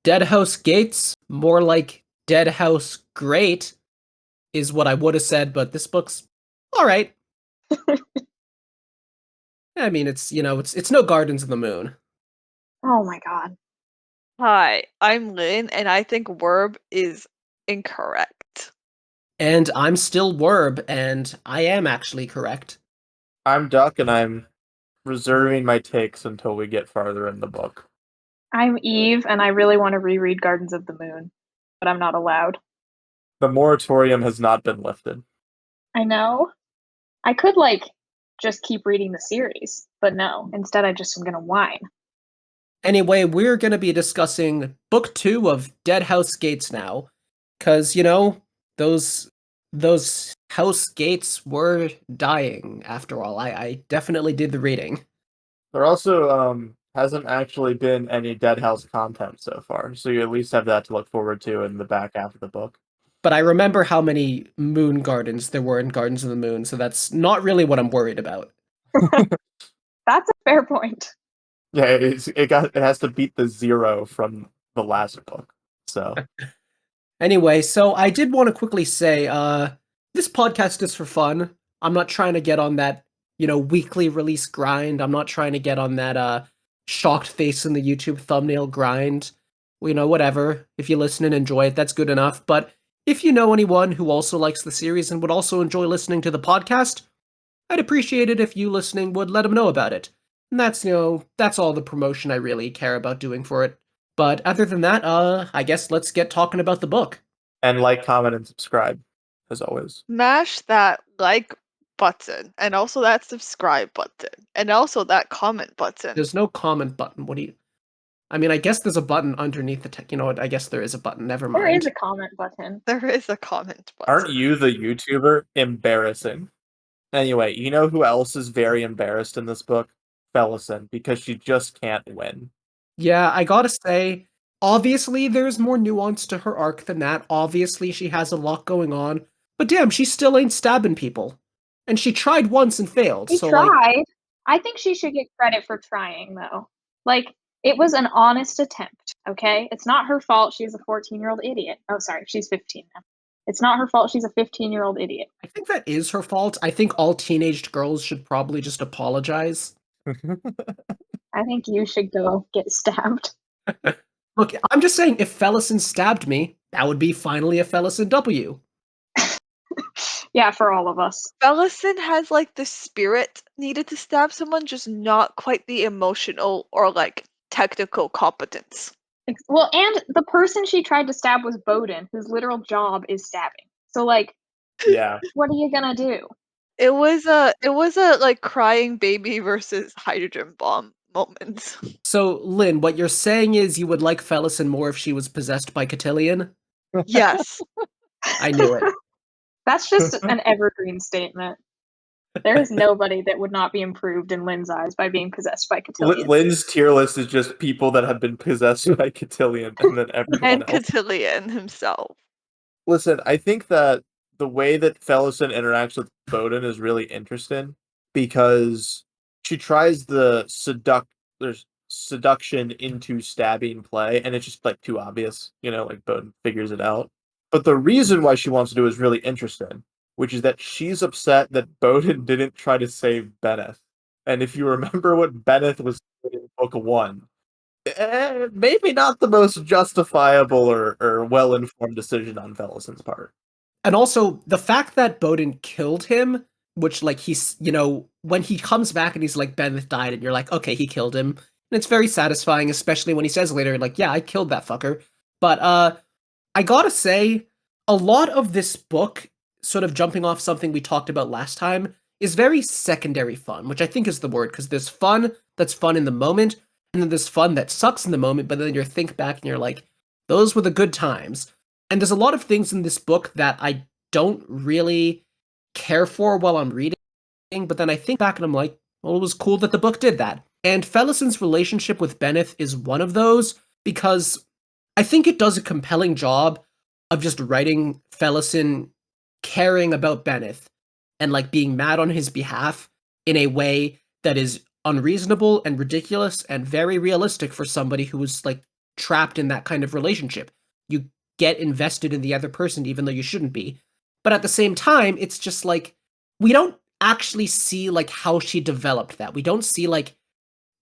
Deadhouse Gates, more like Deadhouse Great, is what I would have said, but this book's alright. I mean, it's no Gardens of the Moon. Oh my god. Hi, I'm Lynn, and I think Werb is incorrect. And I'm still Werb, and I am actually correct. I'm Duck, and I'm reserving my takes until we get farther in the book. I'm Eve, and I really want to reread Gardens of the Moon, but I'm not allowed. The moratorium has not been lifted. I know. I could, just keep reading the series, but no. Instead, I just am gonna whine. Anyway, we're going to be discussing book 2 of Deadhouse Gates now, because, those house gates were dying after all. I definitely did the reading. There also hasn't actually been any Deadhouse content so far, so you at least have that to look forward to in the back half of the book. But I remember how many moon gardens there were in Gardens of the Moon, so that's not really what I'm worried about. That's a fair point. Yeah, it has to beat the 0 from the last book. So Anyway, so I did want to quickly say, this podcast is for fun. I'm not trying to get on that, weekly release grind. I'm not trying to get on that shocked face in the YouTube thumbnail grind. Whatever. If you listen and enjoy it, that's good enough. But if you know anyone who also likes the series and would also enjoy listening to the podcast, I'd appreciate it if you listening would let them know about it. And that's all the promotion I really care about doing for it. But other than that, I guess let's get talking about the book. and like, comment, and subscribe as always. Smash that like button, and also that subscribe button, and also that comment button. There's no comment button. I mean, I guess there's a button underneath the You know what? I guess there is a button. Never mind. There is a comment button. There is a comment button. Aren't you the YouTuber? Embarrassing. Anyway, you know who else is very embarrassed in this book? Fellison, because she just can't win. Yeah, I gotta say, obviously there's more nuance to her arc than that. Obviously she has a lot going on. But damn, she still ain't stabbing people. And she tried once and failed. She So tried. I think she should get credit for trying, though. It was an honest attempt, okay? It's not her fault she's a 14-year-old idiot. Oh, sorry, she's 15 now. It's not her fault she's a 15-year-old idiot. I think that is her fault. I think all teenaged girls should probably just apologize. I think you should go get stabbed. Look, I'm just saying, if Fellison stabbed me, that would be finally a Fellison W. Yeah, for all of us. Fellison has the spirit needed to stab someone, just not quite the emotional or technical competence. Well, and the person she tried to stab was Bowden, whose literal job is stabbing. So, Yeah. what are you gonna do? It was a crying baby versus hydrogen bomb moment. So, Lynn, what you're saying is you would like Fellison more if she was possessed by Cotillion? Yes. I knew it. That's just an evergreen statement. There is nobody that would not be improved in Lynn's eyes by being possessed by Cotillion. Lynn's tier list is just people that have been possessed by Cotillion, and then everyone And else. Cotillion himself. Listen, I think that the way that Fellison interacts with Bowden is really interesting because she tries the seduction into stabbing play, and it's just too obvious, Bowden figures it out. But the reason why she wants to do is really interesting, which is that she's upset that Bowden didn't try to save Benneth. And if you remember what Benneth was doing in book 1, maybe not the most justifiable or well-informed decision on Fellison's part. And also, the fact that Bowden killed him, which, he's, when he comes back and he's like, Benneth died, and you're like, okay, he killed him. And it's very satisfying, especially when he says later, yeah, I killed that fucker. But, I gotta say, a lot of this book, sort of jumping off something we talked about last time, is very secondary fun, which I think is the word, because there's fun that's fun in the moment, and then there's fun that sucks in the moment, but then you think back and you're like, those were the good times. And there's a lot of things in this book that I don't really care for while I'm reading, but then I think back and I'm like, well, it was cool that the book did that. And Fellison's relationship with Benneth is one of those, because I think it does a compelling job of just writing Fellison caring about Benneth and being mad on his behalf in a way that is unreasonable and ridiculous and very realistic for somebody who was trapped in that kind of relationship. You get invested in the other person even though you shouldn't be. But at the same time, it's just like we don't actually see like how she developed that. We don't see like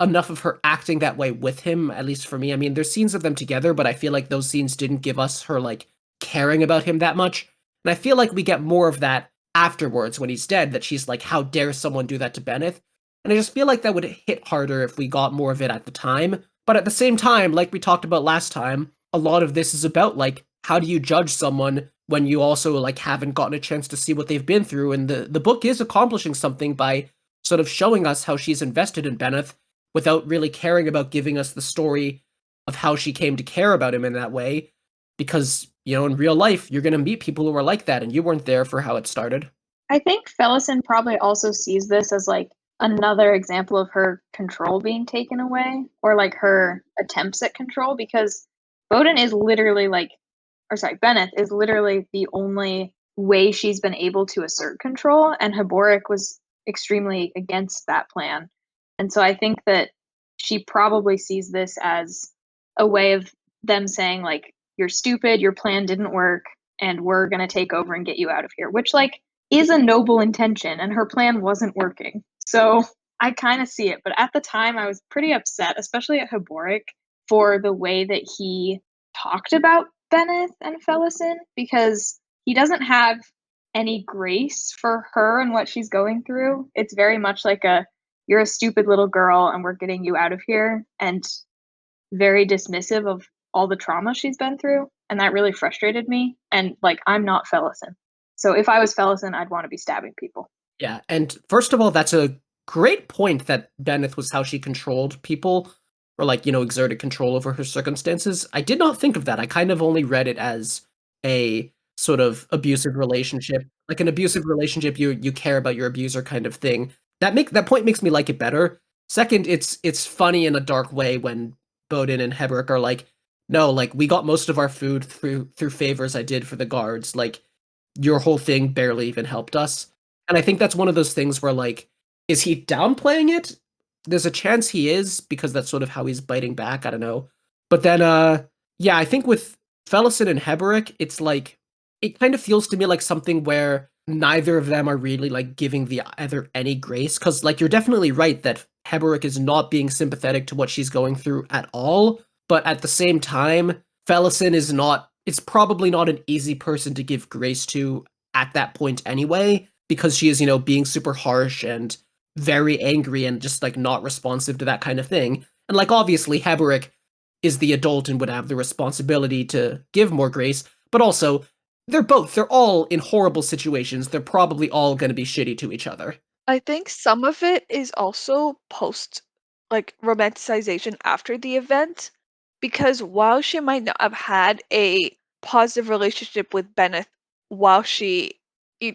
enough of her acting that way with him, at least for me. I mean, there's scenes of them together, but I feel like those scenes didn't give us her like caring about him that much. And I feel like we get more of that afterwards when he's dead, that she's like, how dare someone do that to Bennett? And I just feel like that would hit harder if we got more of it at the time. But at the same time, like we talked about last time, a lot of this is about like, how do you judge someone when you also like haven't gotten a chance to see what they've been through? And the book is accomplishing something by sort of showing us how she's invested in Bennett without really caring about giving us the story of how she came to care about him in that way. Because, in real life, you're going to meet people who are like that, and you weren't there for how it started. I think Fellison probably also sees this as like another example of her control being taken away, or like her attempts at control, because Bennett is literally the only way she's been able to assert control, and Haboric was extremely against that plan. And so I think that she probably sees this as a way of them saying, like, you're stupid, your plan didn't work, and we're going to take over and get you out of here, which, like, is a noble intention, and her plan wasn't working. So I kind of see it. But at the time, I was pretty upset, especially at Haboric, for the way that he talked about Bennett and Fellison, because he doesn't have any grace for her and what she's going through. It's very much like you're a stupid little girl and we're getting you out of here, and very dismissive of all the trauma she's been through. And that really frustrated me. And like, I'm not Fellison. So if I was Fellison, I'd want to be stabbing people. Yeah, and first of all, that's a great point that Bennett was how she controlled people, or like, exerted control over her circumstances. I did not think of that. I kind of only read it as a sort of abusive relationship, like an abusive relationship, you care about your abuser kind of thing. That point makes me like it better. Second, it's funny in a dark way when Bowden and Heberick are like, no, like we got most of our food through favors I did for the guards. Like your whole thing barely even helped us. And I think that's one of those things where, like, is he downplaying it? There's a chance he is, because that's sort of how he's biting back. I don't know. But then, yeah, I think with Fellison and Heberick, it's like, it kind of feels to me like something where neither of them are really, like, giving the other any grace. Because, like, you're definitely right that Heberick is not being sympathetic to what she's going through at all. But at the same time, Fellison is not, it's probably not an easy person to give grace to at that point anyway, because she is, being super harsh and very angry and just like not responsive to that kind of thing. And like obviously Heberick is the adult and would have the responsibility to give more grace, but also they're all in horrible situations. They're probably all going to be shitty to each other. I think some of it is also post like romanticization after the event, because while she might not have had a positive relationship with Bennett while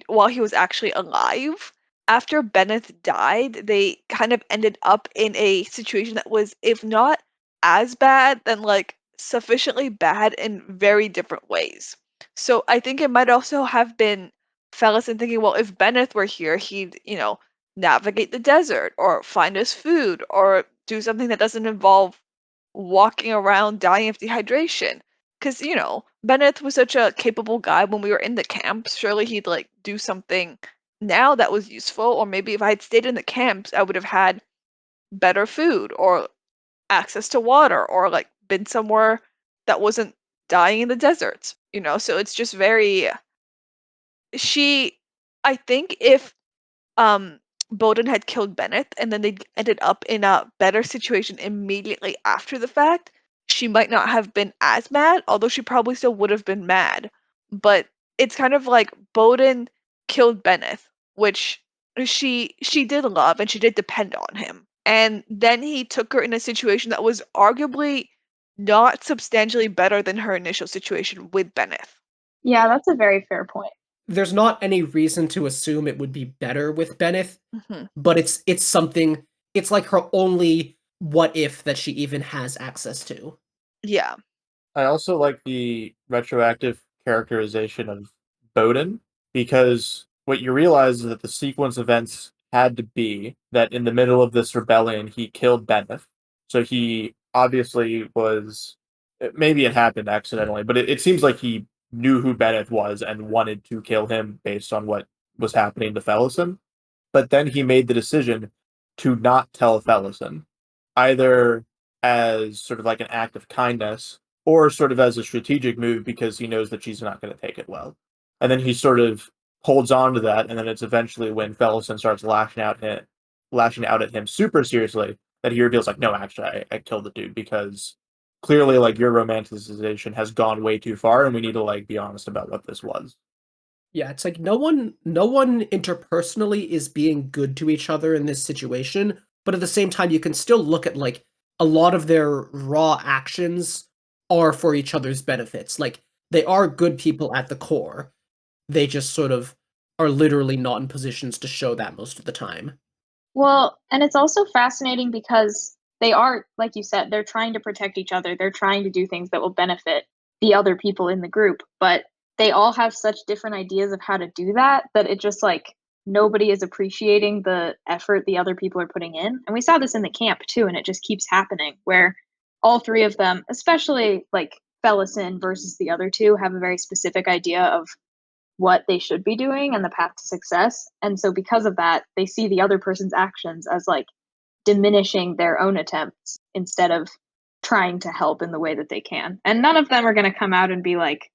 while he was actually alive, after Bennett died, they kind of ended up in a situation that was, if not as bad, then like sufficiently bad in very different ways. So I think it might also have been Fellison thinking, well, if Bennett were here, he'd, navigate the desert or find us food or do something that doesn't involve walking around dying of dehydration. Because, Bennett was such a capable guy when we were in the camps. Surely he'd like do something now that was useful. Or maybe if I had stayed in the camps, I would have had better food or access to water or like been somewhere that wasn't dying in the deserts. So it's just very she I think if um Bowden had killed Bennett and then they ended up in a better situation immediately after the fact, she might not have been as mad, although she probably still would have been mad. But it's kind of like Bowden killed Bennett, which she did love and she did depend on him. And then he took her in a situation that was arguably not substantially better than her initial situation with Bennett. Yeah, that's a very fair point. There's not any reason to assume it would be better with Bennett, Mhm. but it's something, it's like her only what if that she even has access to. Yeah. I also like the retroactive characterization of Bowden, because what you realize is that the sequence events had to be that in the middle of this rebellion he killed Bennett. So he obviously was maybe it happened accidentally, but it seems like he knew who Bennett was and wanted to kill him based on what was happening to Fellison. But then he made the decision to not tell Fellison, either as sort of like an act of kindness or sort of as a strategic move because he knows that she's not going to take it well. And then he sort of holds on to that, and then it's eventually when Fellison starts lashing out at him super seriously that he reveals like, no, actually, I killed the dude because clearly like your romanticization has gone way too far, and we need to like be honest about what this was. Yeah, it's like no one interpersonally is being good to each other in this situation, but at the same time you can still look at like a lot of their raw actions are for each other's benefits. Like they are good people at the core. They just sort of are literally not in positions to show that most of the time. Well, and it's also fascinating because they are, like you said, they're trying to protect each other. They're trying to do things that will benefit the other people in the group, but they all have such different ideas of how to do that that it just like nobody is appreciating the effort the other people are putting in. And we saw this in the camp too, and it just keeps happening where all three of them, especially like Fellison versus the other two, have a very specific idea of what they should be doing and the path to success. And so because of that, they see the other person's actions as like diminishing their own attempts instead of trying to help in the way that they can. And none of them are going to come out and be like,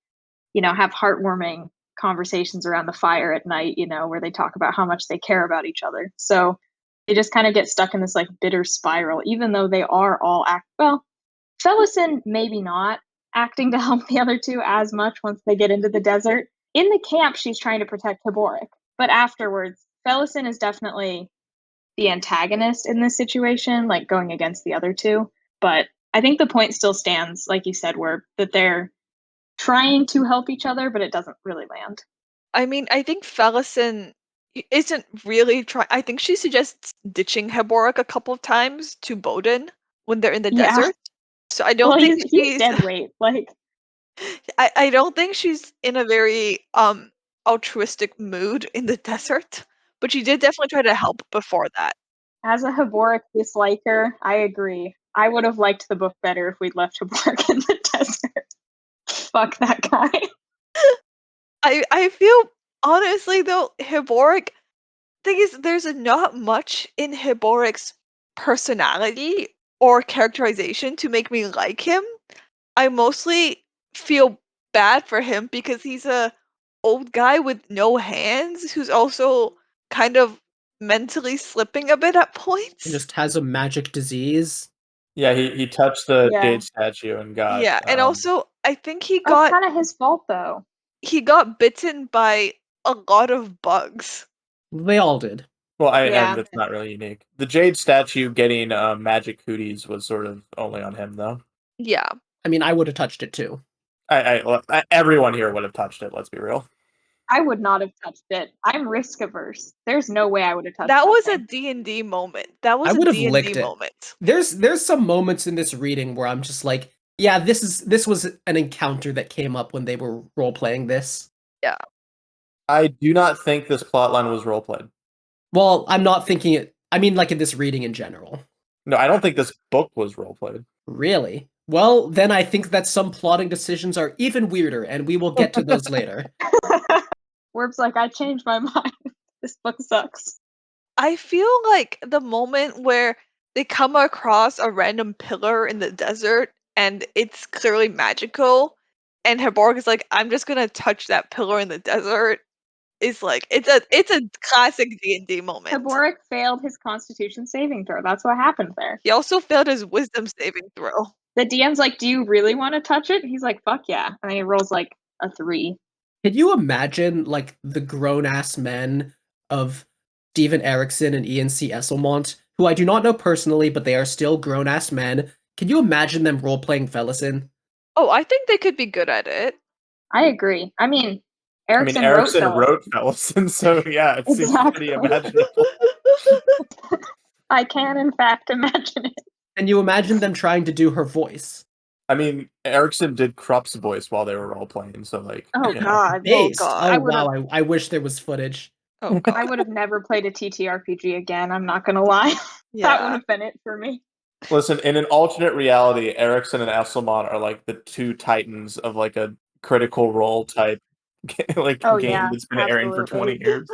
have heartwarming conversations around the fire at night, where they talk about how much they care about each other. So they just kind of get stuck in this like bitter spiral, even though they are all well, Fellison maybe not acting to help the other two as much once they get into the desert. In the camp, she's trying to protect Haboric, but afterwards, Fellison is definitely the antagonist in this situation, like going against the other two. But I think the point still stands, like you said, where that they're trying to help each other, but it doesn't really land. I mean, I think Fellison isn't really trying. I think she suggests ditching Heboric a couple of times to Bowden when they're in the Yeah. desert. So I don't Well, think he's dead weight. Like, I don't think she's in a very altruistic mood in the desert, but she did definitely try to help before that. as a Haboric disliker, I agree. I would have liked the book better if we'd left Haboric in the desert. Fuck that guy. I feel honestly though, Heboric thing is there's not much in Heboric's personality or characterization to make me like him. I mostly feel bad for him because he's a old guy with no hands who's also kind of mentally slipping a bit at And points. just has a magic disease. Yeah, he touched the Yeah. Jade statue and got Yeah, and also I think That's kind of his fault, though. he got bitten by a lot of bugs. They all did. well, Yeah. that's not really unique. The Jade statue getting magic cooties was sort of only on him though. Yeah. I mean, I would have touched it too. Everyone here would have touched it. Let's be real. I would not have touched it. I'm risk averse. There's no way I would have touched That was a thing. D&D moment. That was I a would have D&D licked it. moment. There's some moments in this reading where I'm just like, yeah, this was an encounter that came up when they were role playing this. Yeah. I do not think this plotline was roleplayed. Well, I'm not thinking it. I mean, like in this reading in general. No, I don't think this book was roleplayed. Really? Well, then I think that some plotting decisions are even weirder, and we will get to those later. Werb's like, I changed my mind. This book sucks. I feel like the moment where they come across a random pillar in the desert and it's clearly magical, and Heborg is like, "I'm just gonna touch that pillar in the desert," is like it's a classic D&D moment. Haboric failed his Constitution saving throw. That's what happened there. He also failed his Wisdom saving throw. The DM's like, do you really want to touch it? He's like, fuck yeah. And he rolls like a 3. Can you imagine, like, the grown-ass men of Steven Erickson and Ian C. Esselmont, who I do not know personally, but they are still grown-ass men? Can you imagine them role-playing Fellison? Oh, I think they could be good at it. I agree. I mean, Erickson, Erickson wrote wrote Fellison, so yeah, it seems pretty Exactly. imaginable. I can, in fact, imagine it. Can you imagine them trying to do her voice? I mean, Erickson did Krupp's voice while they were role playing, so like, Oh, you know. God. Based. God. Oh, I would've- wow, I wish there was footage. Oh I god. would have never played a TTRPG again. I'm not going to lie. That would Yeah. have been it for me. Listen, in an alternate reality, Erickson and Esselmon are like the two titans of like a critical role type like Oh game yeah, that's been airing for absolutely. 20 years.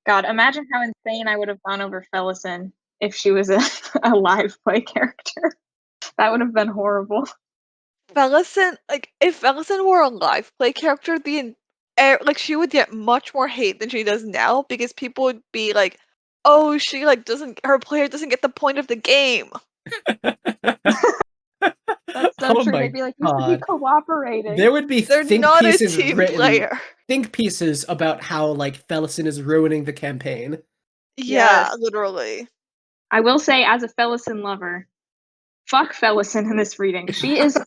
God, imagine how insane I would have gone over Fellison if she was a live play character. That would have been horrible. Fellison, like if Fellison were a live play character, like she would get much more hate than she does now because people would be like, "Oh, she like doesn't her player doesn't get the point of the game." That's so Oh true. my They'd be like, "You should be god. cooperating." There would be They're not a team player. think pieces about how like Fellison is ruining the campaign. Yeah, Yes. literally. I will say, as a Fellison lover, fuck Fellison in this reading. She is.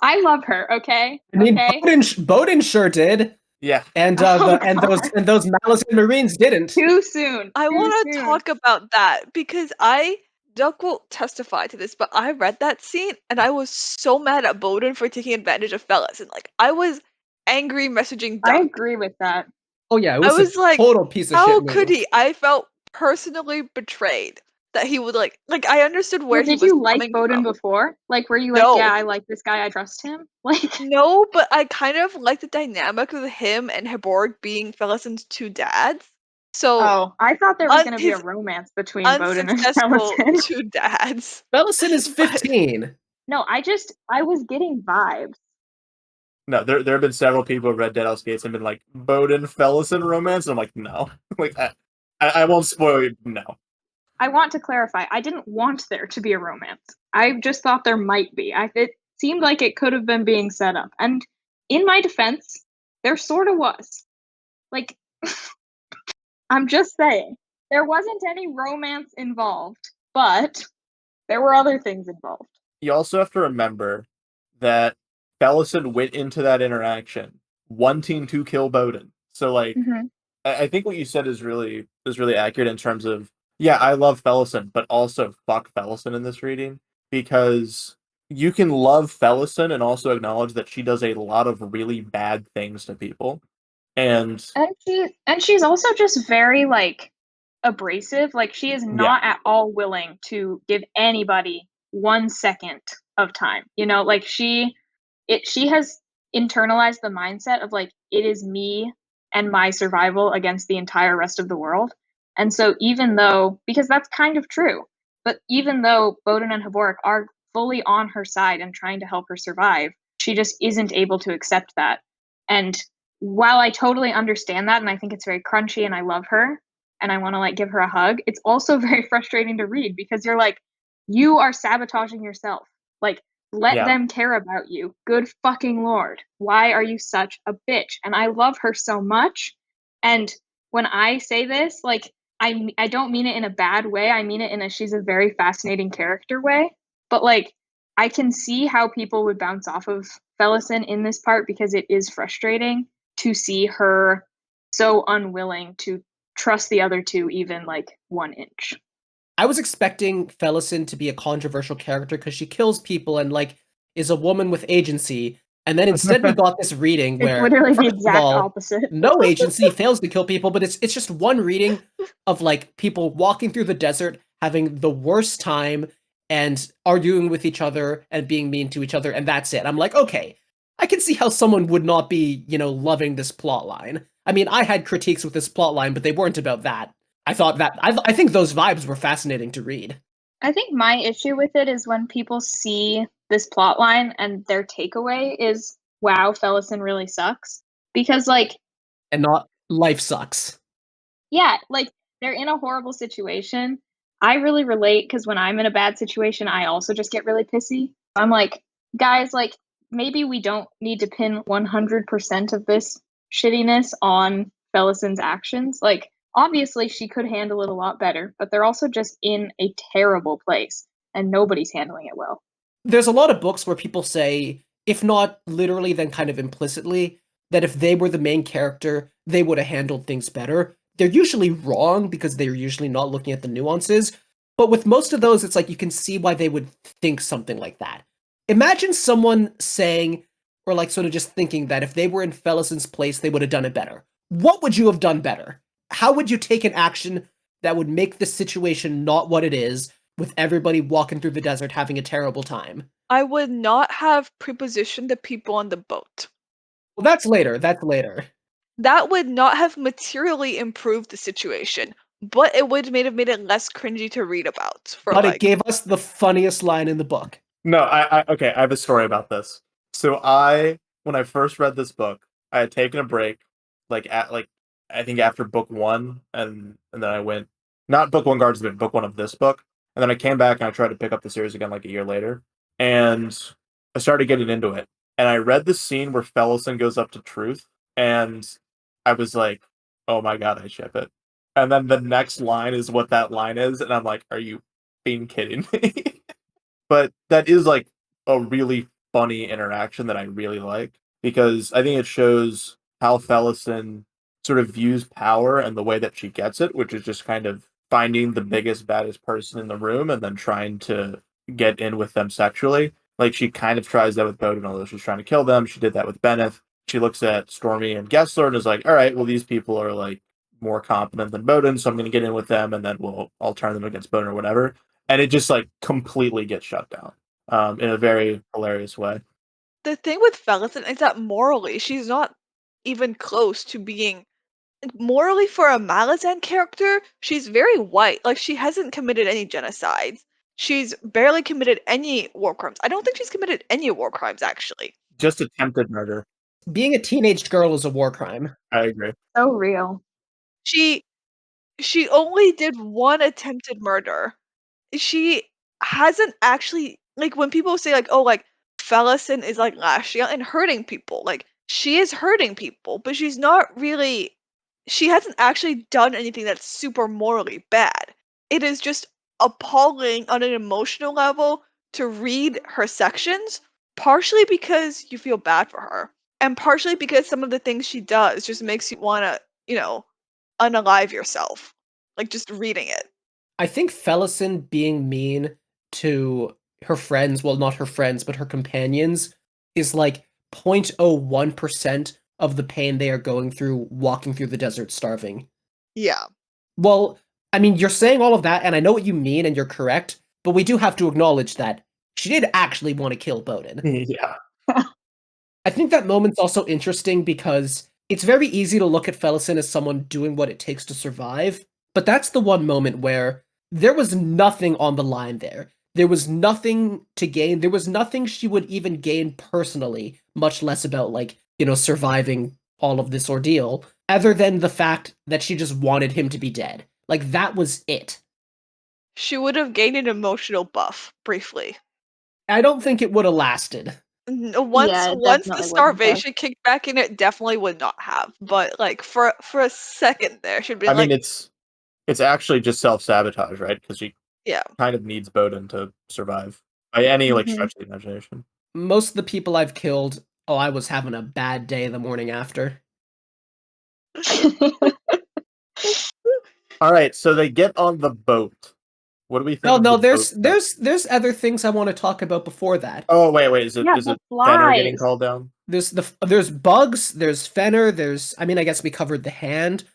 I love her. Okay. I mean, Okay. Bowden sure did, Yeah. and Oh, those Malazan Marines didn't. Too soon. I Too want to soon. talk about that because Duck will testify to this, but I read that scene and I was so mad at Bowden for taking advantage of Fellas, and like I was angry messaging I Duck. agree with that. Oh yeah, it I was a was like, total piece of how shit could move. he? I felt personally betrayed that he would like I understood where Well, he did was you like coming Bowden from. before? Like, were you like, No, yeah, I like this guy, I trust him? Like, no, but I kind of like the dynamic of him and Heborg being Fellason's two dads. So oh, I thought there was going to be a his romance between Bowden and unsuccessful Fellison. two dads. Fellison is But 15. No, I was getting vibes. No, there have been several people who read Deadhouse Gates and been like, Bowden Fellison romance? And I'm like, no. Like I won't spoil you. No. I want to clarify, I didn't want there to be a romance. I just thought there might be. It seemed like it could have been being set up. And in my defense, there sort of was. Like, I'm just saying, there wasn't any romance involved, but there were other things involved. You also have to remember that Fellison went into that interaction wanting to kill Bowden. So like Mm-hmm. I think what you said is really accurate in terms of yeah, I love Fellison, but also fuck Fellison in this reading because you can love Fellison and also acknowledge that she does a lot of really bad things to people. And And she's also just very like abrasive. Like she is yeah, not at all willing to give anybody 1 second of time. You know, like she has internalized the mindset of like it is me and my survival against the entire rest of the world. And so even though because that's kind of true, but even though Bowden and Haborik are fully on her side and trying to help her survive, she just isn't able to accept that. And while I totally understand that and I think it's very crunchy and I love her and I want to like give her a hug, it's also very frustrating to read because you're like, you are sabotaging yourself. Like, let yeah. them care about you. Good fucking lord. Why are you such a bitch? And I love her so much. And when I say this, like, I don't mean it in a bad way. I mean it in a she's a very fascinating character way. But like, I can see how people would bounce off of Fellison in this part because it is frustrating to see her so unwilling to trust the other two even like 1 inch. I was expecting Fellison to be a controversial character because she kills people and like is a woman with agency, and then instead we got this reading It's where literally the first of exact all, opposite. no agency, fails to kill people, but it's just one reading of like people walking through the desert having the worst time and arguing with each other and being mean to each other, and that's it. I'm like, okay, I can see how someone would not be, loving this plot line. I mean, I had critiques with this plot line, but they weren't about that. I think those vibes were fascinating to read. I think my issue with it is when people see this plot line and their takeaway is, wow, Fellison really sucks. Because, like, And not life sucks. yeah, like, they're in a horrible situation. I really relate because when I'm in a bad situation, I also just get really pissy. I'm like, guys, like, maybe we don't need to pin 100% of this shittiness on Fellison's actions. Like, obviously, she could handle it a lot better, but they're also just in a terrible place, and nobody's handling it well. There's a lot of books where people say, if not literally, then kind of implicitly, that if they were the main character, they would have handled things better. They're usually wrong because they're usually not looking at the nuances. But with most of those, it's like you can see why they would think something like that. Imagine someone saying, or like sort of just thinking that if they were in Fellison's place, they would have done it better. What would you have done better? How would you take an action that would make the situation not what it is, with everybody walking through the desert having a terrible time. I would not have prepositioned the people on the boat. Well, that's later. That's later. That would not have materially improved the situation, but it would have made it less cringy to read about for But it like gave us the funniest line in the book. No, okay, I have a story about this. So when I first read this book, I had taken a break, like I think after book one, and then I went, not book one Guards, but book one of this book, and then I came back and I tried to pick up the series again like a year later, and I started getting into it, and I read the scene where Fellison goes up to Truth, and I was like, oh my god, I ship it, and then the next line is what that line is, and I'm like, are you being kidding me? But that is like a really funny interaction that I really like because I think it shows how Fellison sort of views power and the way that she gets it, which is just kind of finding the biggest, baddest person in the room and then trying to get in with them sexually. Like she kind of tries that with Bowden, although she's trying to kill them. She did that with Bennett. She looks at Stormy and Gessler and is like, all right, well, these people are like more competent than Bowden, so I'm going to get in with them and then I'll turn them against Bowden or whatever, and it just like completely gets shut down in a very hilarious way. the thing with Fellison is that morally she's not even close to being morally for a Malazan character, she's very white. Like she hasn't committed any genocides. She's barely committed any war crimes. I don't think she's committed any war crimes actually. Just attempted murder. Being a teenage girl is a war crime. I agree. So real. She she only did one attempted murder. She hasn't actually like when people say like, oh, like Fellison is like lashing out and hurting people. Like she is hurting people, but she's not really. She hasn't actually done anything that's super morally bad. It is just appalling on an emotional level to read her sections, partially because you feel bad for her, and partially because some of the things she does just makes you want to, unalive yourself. Like just reading it. I think Fellison being mean to her friends, well, not her friends, but her companions, is like 0.01% of the pain they are going through walking through the desert starving. Yeah. Well, I mean, you're saying all of that, and I know what you mean, and you're correct, but we do have to acknowledge that she did actually want to kill Bowden. Yeah. I think that moment's also interesting because it's very easy to look at Fellison as someone doing what it takes to survive, but that's the one moment where there was nothing on the line there. There was nothing to gain. There was nothing she would even gain personally, much less about, like, surviving all of this ordeal, other than the fact that she just wanted him to be dead. Like, that was it. She would have gained an emotional buff briefly. I don't think it would have lasted. Once Yeah, it once the definitely wouldn't have. starvation kicked back in, it definitely would not have. But like for a second there, she'd be I like, mean, it's actually just self-sabotage, right? Because she yeah. kind of needs Bowden to survive by any like Mhm. stretch of the imagination. Most of the people I've killed, oh, I was having a bad day the morning after. All right, so they get on the boat. What do we think No, of no, the there's boat? there's other things I want to talk about before that. Oh wait, is it Yeah, is the it Fenner getting flies. called down? There's bugs, there's Fenner, I mean, I guess we covered the hand,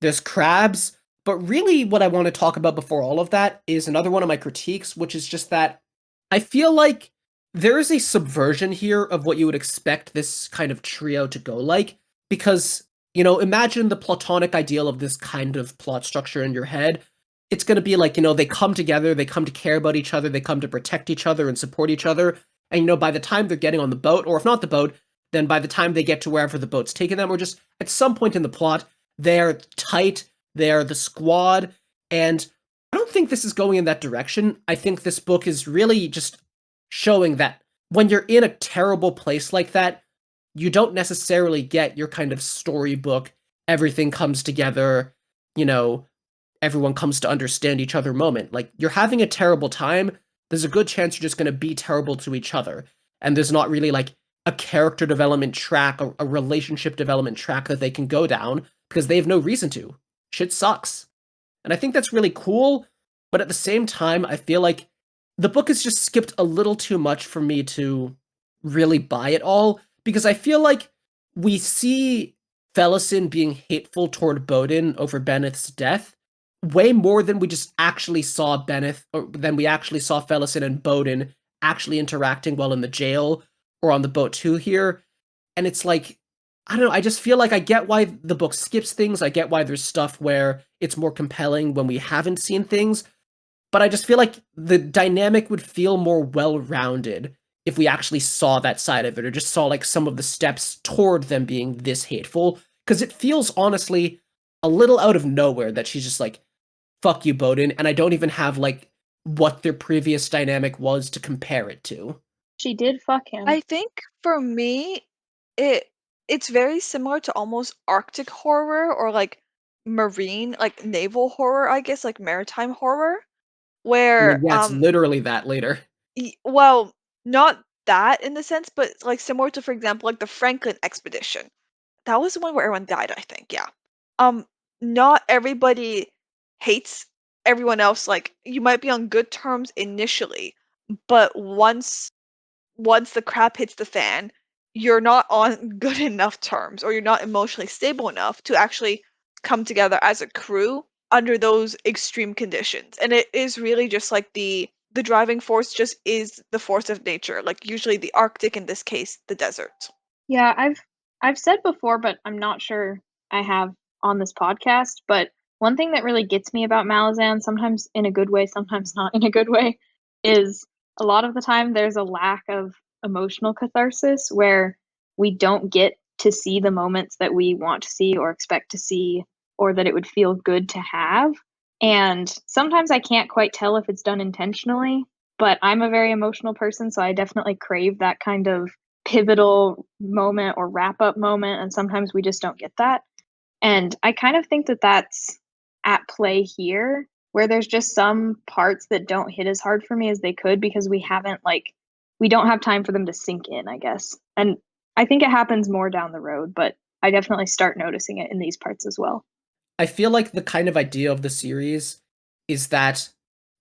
there's crabs, but really what I want to talk about before all of that is another one of my critiques, which is just that I feel like there is a subversion here of what you would expect this kind of trio to go like, because, imagine the platonic ideal of this kind of plot structure in your head. It's going to be like, they come together, they come to care about each other, they come to protect each other and support each other, and, by the time they're getting on the boat, or if not the boat, then by the time they get to wherever the boat's taking them, or just at some point in the plot, they're tight, they're the squad, and I don't think this is going in that direction. I think this book is really just showing that when you're in a terrible place like that, you don't necessarily get your kind of storybook, everything comes together, everyone comes to understand each other moment. Like, you're having a terrible time, there's a good chance you're just going to be terrible to each other. And there's not really, like, a character development track, a relationship development track that they can go down, because they have no reason to. Shit sucks. And I think that's really cool, but at the same time, I feel like the book has just skipped a little too much for me to really buy it all, because I feel like we see Fellison being hateful toward Bowden over Bennett's death, way more than we just actually saw Bennett, or than we actually saw Fellison and Bowden actually interacting while in the jail or on the boat too here. And it's like, I don't know, I just feel like I get why the book skips things. I get why there's stuff where it's more compelling when we haven't seen things, but I just feel like the dynamic would feel more well-rounded if we actually saw that side of it, or just saw like some of the steps toward them being this hateful. Because it feels honestly a little out of nowhere that she's just like, fuck you, Bowden, and I don't even have like what their previous dynamic was to compare it to. She did fuck him. I think for me, it it's very similar to almost Arctic horror or like marine, like naval horror, I guess, like maritime horror, I where mean, yeah, it's literally that later. well, not that in the sense, but like similar to, for example, like the Franklin expedition. That was the one where everyone died, I think. Yeah. Um, Not everybody hates everyone else. Like you might be on good terms initially, but once the crap hits the fan, you're not on good enough terms or you're not emotionally stable enough to actually come together as a crew under those extreme conditions. And it is really just like the driving force just is the force of nature, like usually the Arctic, in this case, the desert. Yeah, I've said before, but I'm not sure I have on this podcast, but one thing that really gets me about Malazan, sometimes in a good way, sometimes not in a good way, is a lot of the time there's a lack of emotional catharsis where we don't get to see the moments that we want to see or expect to see or that it would feel good to have. And sometimes I can't quite tell if it's done intentionally, but I'm a very emotional person, so I definitely crave that kind of pivotal moment or wrap up moment, and sometimes we just don't get that. And I kind of think that that's at play here, where there's just some parts that don't hit as hard for me as they could because we don't have time for them to sink in, I guess. And I think it happens more down the road, but I definitely start noticing it in these parts as well. I feel like the kind of idea of the series is that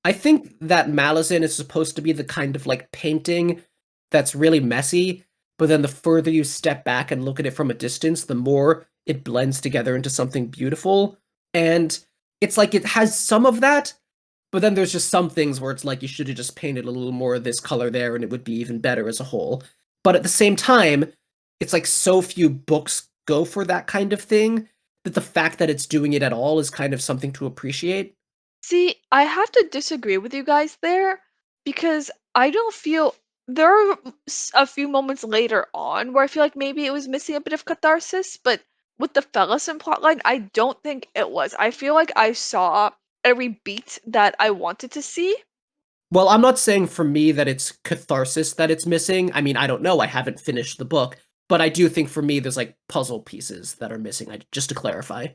I think that Malazan is supposed to be the kind of like painting that's really messy, but then the further you step back and look at it from a distance, the more it blends together into something beautiful. And it's like it has some of that, but then there's just some things where it's like you should have just painted a little more of this color there and it would be even better as a whole. But at the same time, it's like so few books go for that kind of thing that the fact that it's doing it at all is kind of something to appreciate. See, I have to disagree with you guys there because I don't feel there are a few moments later on where I feel like maybe it was missing a bit of catharsis, but with the Fellison plotline, I don't think it was. I feel like I saw every beat that I wanted to see. Well, I'm not saying for me that it's catharsis that it's missing. I mean, I don't know. I haven't finished the book, but I do think for me there's like puzzle pieces that are missing. Just to clarify.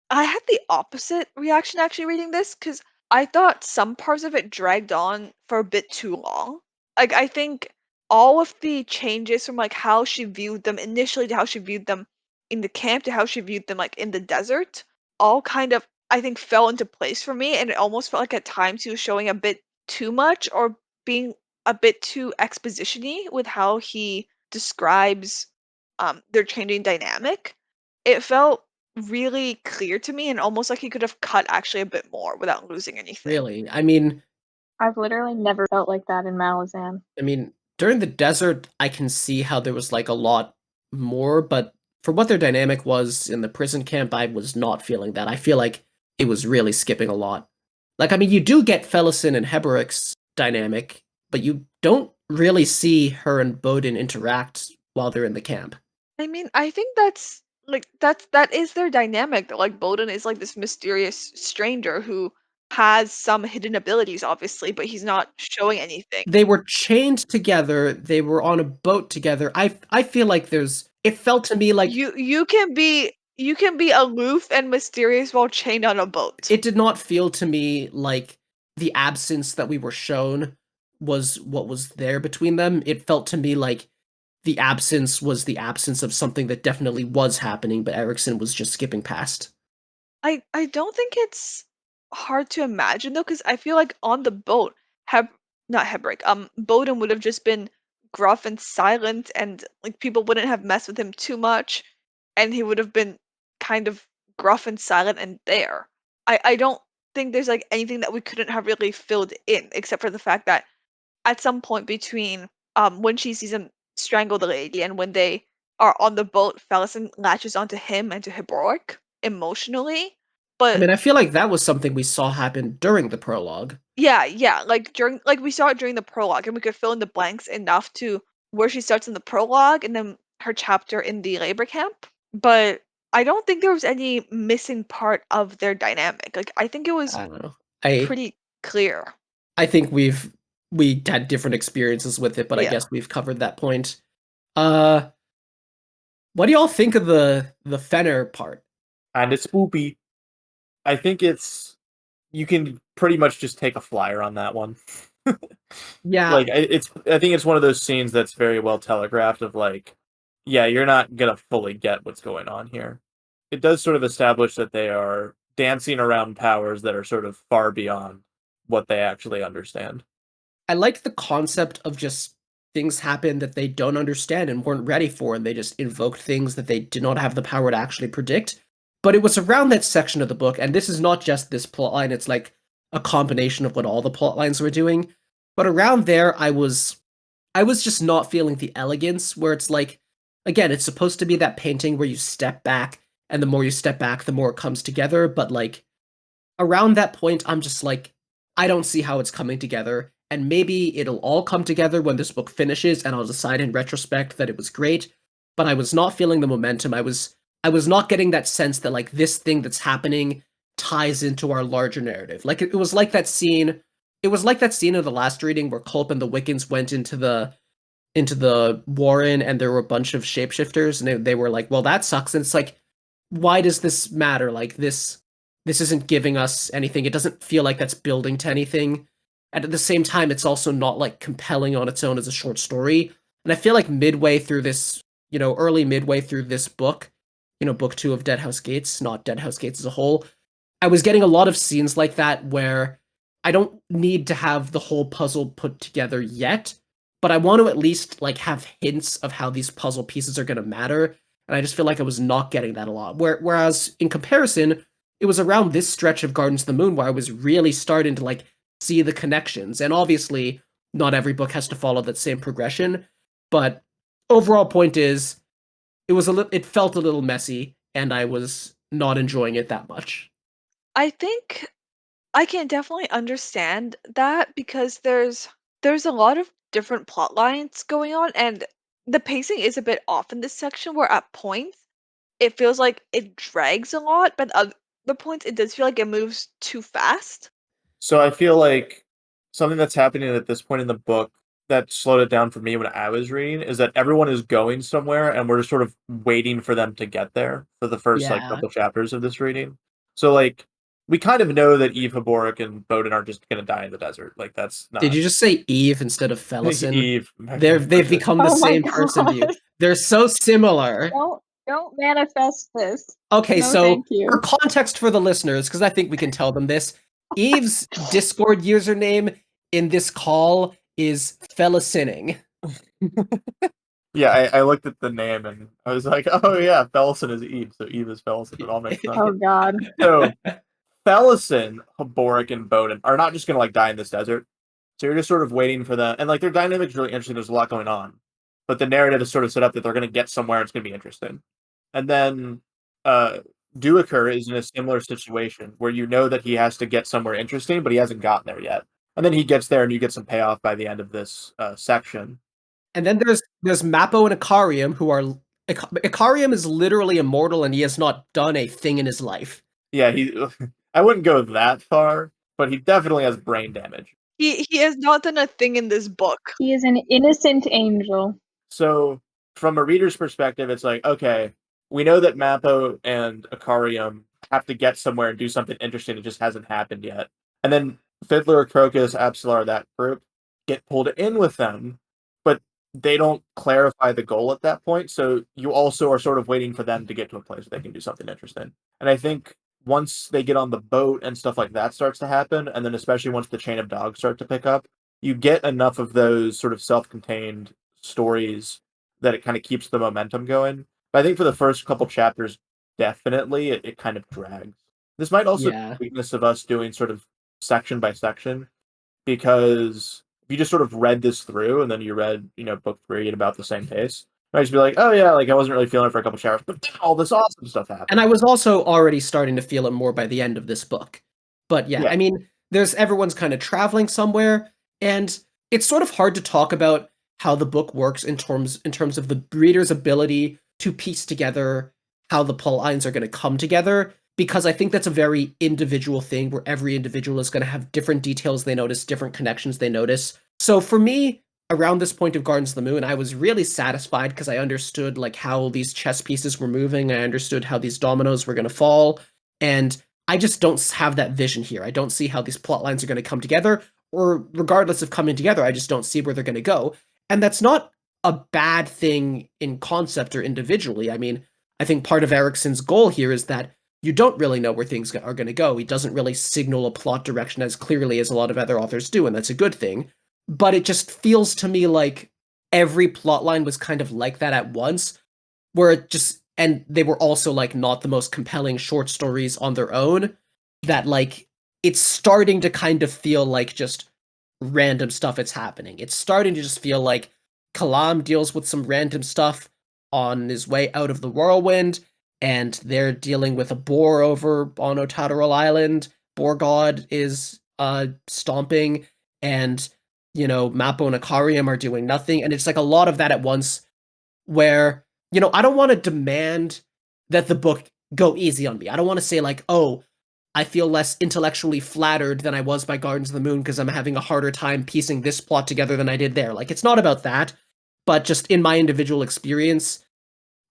I had the opposite reaction actually reading this because I thought some parts of it dragged on for a bit too long. Like I think all of the changes from like how she viewed them initially to how she viewed them in the camp to how she viewed them like in the desert all kind of I think fell into place for me and it almost felt like at times he was showing a bit too much or being a bit too exposition-y with how he describes their changing dynamic. It felt really clear to me and almost like he could have cut actually a bit more without losing anything. Really. I've literally never felt like that in Malazan. I mean, during the desert, I can see how there was like a lot more, but for what their dynamic was in the prison camp, I was not feeling that. I feel like it was really skipping a lot. Like, I mean, you do get Fellison and Heberick's dynamic, but you don't really see her and Bowden interact while they're in the camp. I mean, I think that is their dynamic that like Bowden is like this mysterious stranger who has some hidden abilities obviously, but he's not showing anything. They were chained together, they were on a boat together. I feel like there's it felt to me like You can be aloof and mysterious while chained on a boat. it did not feel to me like the absence that we were shown was what was there between them. It felt to me like the absence was the absence of something that definitely was happening, but Erickson was just skipping past. I don't think it's hard to imagine though, because I feel like on the boat, Heb not Hebrick, Bowden would have just been gruff and silent, and like people wouldn't have messed with him too much, and he would have been kind of gruff and silent and there. I don't think there's like anything that we couldn't have really filled in, except for the fact that at some point between when she sees him strangle the lady and when they are on the boat, Felison latches onto him and to Hiboric emotionally. I But mean, I feel like that was something we saw happen during the prologue. yeah, like during like we saw it during the prologue, and we could fill in the blanks enough to where she starts in the prologue and then her chapter in the labor camp. But I don't think there was any missing part of their dynamic. Like I think it was I don't know. I pretty clear. I think we had different experiences with it, but I Yeah. guess we've covered that point. Uh, what do y'all think of the Fenner part? And it's spoopy. I think you can pretty much just take a flyer on that one. Yeah, Like I think it's one of those scenes that's very well telegraphed of like, yeah, you're not gonna fully get what's going on here. It does sort of establish that they are dancing around powers that are sort of far beyond what they actually understand. I like the concept of just things happen that they don't understand and weren't ready for, and they just invoked things that they did not have the power to actually predict. But it was around that section of the book, and this is not just this plotline, it's like a combination of what all the plot lines were doing. But around there, I was just not feeling the elegance where it's like, again, it's supposed to be that painting where you step back, and the more you step back, the more it comes together. But like around that point, I'm just like, I don't see how it's coming together. And maybe it'll all come together when this book finishes, and I'll decide in retrospect that it was great. But I was not feeling the momentum. I was not getting that sense that like this thing that's happening ties into our larger narrative. Like it was like that scene. It was like that scene of the last reading where Culp and the Wiccans went into the Warren, and there were a bunch of shapeshifters, and they were like, well, that sucks. And it's like, why does this matter? Like this isn't giving us anything. It doesn't feel like that's building to anything. And at the same time, it's also not like compelling on its own as a short story. And I feel like midway through this, early midway through this book, book two of Deadhouse Gates, not Deadhouse Gates as a whole, I was getting a lot of scenes like that where I don't need to have the whole puzzle put together yet, but I want to at least like have hints of how these puzzle pieces are going to matter. And I just feel like I was not getting that a lot. Whereas in comparison, it was around this stretch of Gardens of the Moon where I was really starting to like see the connections. And obviously, not every book has to follow that same progression, but overall point is it felt a little messy, and I was not enjoying it that much. I think I can definitely understand that because there's a lot of different plot lines going on, and the pacing is a bit off in this section where at points it feels like it drags a lot, but other points it does feel like it moves too fast. So I feel like something that's happening at this point in the book that slowed it down for me when I was reading is that everyone is going somewhere and we're just sort of waiting for them to get there for the first like Yeah. couple chapters of this reading. So like we kind of know that Eve Haboric and Bowden are just gonna die in the desert. Like that's Did not you just say Eve instead of Felison? Eve. They've become the Oh my same person to you. god. They're so similar. Don't manifest this. Okay, No, so thank you. for context for the listeners, because I think we can tell them this, Eve's Discord username in this call is Felicining. Yeah, I looked at the name and I was like, oh yeah, Felison is Eve, so Eve is Felison. It all makes sense. Oh god. So Felison, Haboric, and Bowden are not just gonna like die in this desert. So you're just sort of waiting for them, and like their dynamic's really interesting. There's a lot going on, but the narrative is sort of set up that they're gonna get somewhere. It's gonna be interesting, and then uh, Duiker is in a similar situation where you know that he has to get somewhere interesting, but he hasn't gotten there yet. And then he gets there, and you get some payoff by the end of this section. And then there's Mappo and Icarium, who are Icarium is literally immortal, and he has not done a thing in his life. Yeah, he. I wouldn't go that far, but he definitely has brain damage. He has not done a thing in this book. He is an innocent angel. So, from a reader's perspective, it's like, okay, we know that Mappo and Icarium have to get somewhere and do something interesting. It just hasn't happened yet. And then Fiddler, Crocus, Absalar, that group get pulled in with them, but they don't clarify the goal at that point. So you also are sort of waiting for them to get to a place where they can do something interesting. And I think once they get on the boat and stuff like that starts to happen, and then especially once the chain of dogs start to pick up, you get enough of those sort of self-contained stories that it kind of keeps the momentum going. But I think for the first couple chapters, definitely it kind of drags. This might also be Yeah. the weakness of us doing sort of section by section, because if you just sort of read this through and then you read, book 3 at about the same pace, you might just be like, oh yeah, like I wasn't really feeling it for a couple chapters, but then all this awesome stuff And happened. I was also already starting to feel it more by the end of this book. But yeah, Yeah. I mean, there's everyone's kind of traveling somewhere, and it's sort of hard to talk about how the book works in terms of the reader's ability to piece together how the plot lines are going to come together, because I think that's a very individual thing where every individual is going to have different details they notice, different connections they notice. So for me, around this point of Gardens of the Moon, I was really satisfied because I understood like how these chess pieces were moving. I understood how these dominoes were going to fall, and I just don't have that vision here. I don't see how these plot lines are going to come together, or regardless of coming together, I just don't see where they're going to go. And that's not a bad thing in concept or individually. I mean, I think part of Erickson's goal here is that you don't really know where things are going to go. He doesn't really signal a plot direction as clearly as a lot of other authors do, and that's a good thing. But it just feels to me like every plot line was kind of like that at once, where it just, and they were also like not the most compelling short stories on their own, that like it's starting to kind of feel like just random stuff is happening. It's starting to just feel like Kalam deals with some random stuff on his way out of the whirlwind, and they're dealing with a boar over on Otataro Island. Boar God is stomping, and Mappo and Akarium are doing nothing, and it's like a lot of that at once, where I don't want to demand that the book go easy on me. I don't want to say like, oh, I feel less intellectually flattered than I was by Gardens of the Moon because I'm having a harder time piecing this plot together than I did there. Like, it's not about that, but just in my individual experience,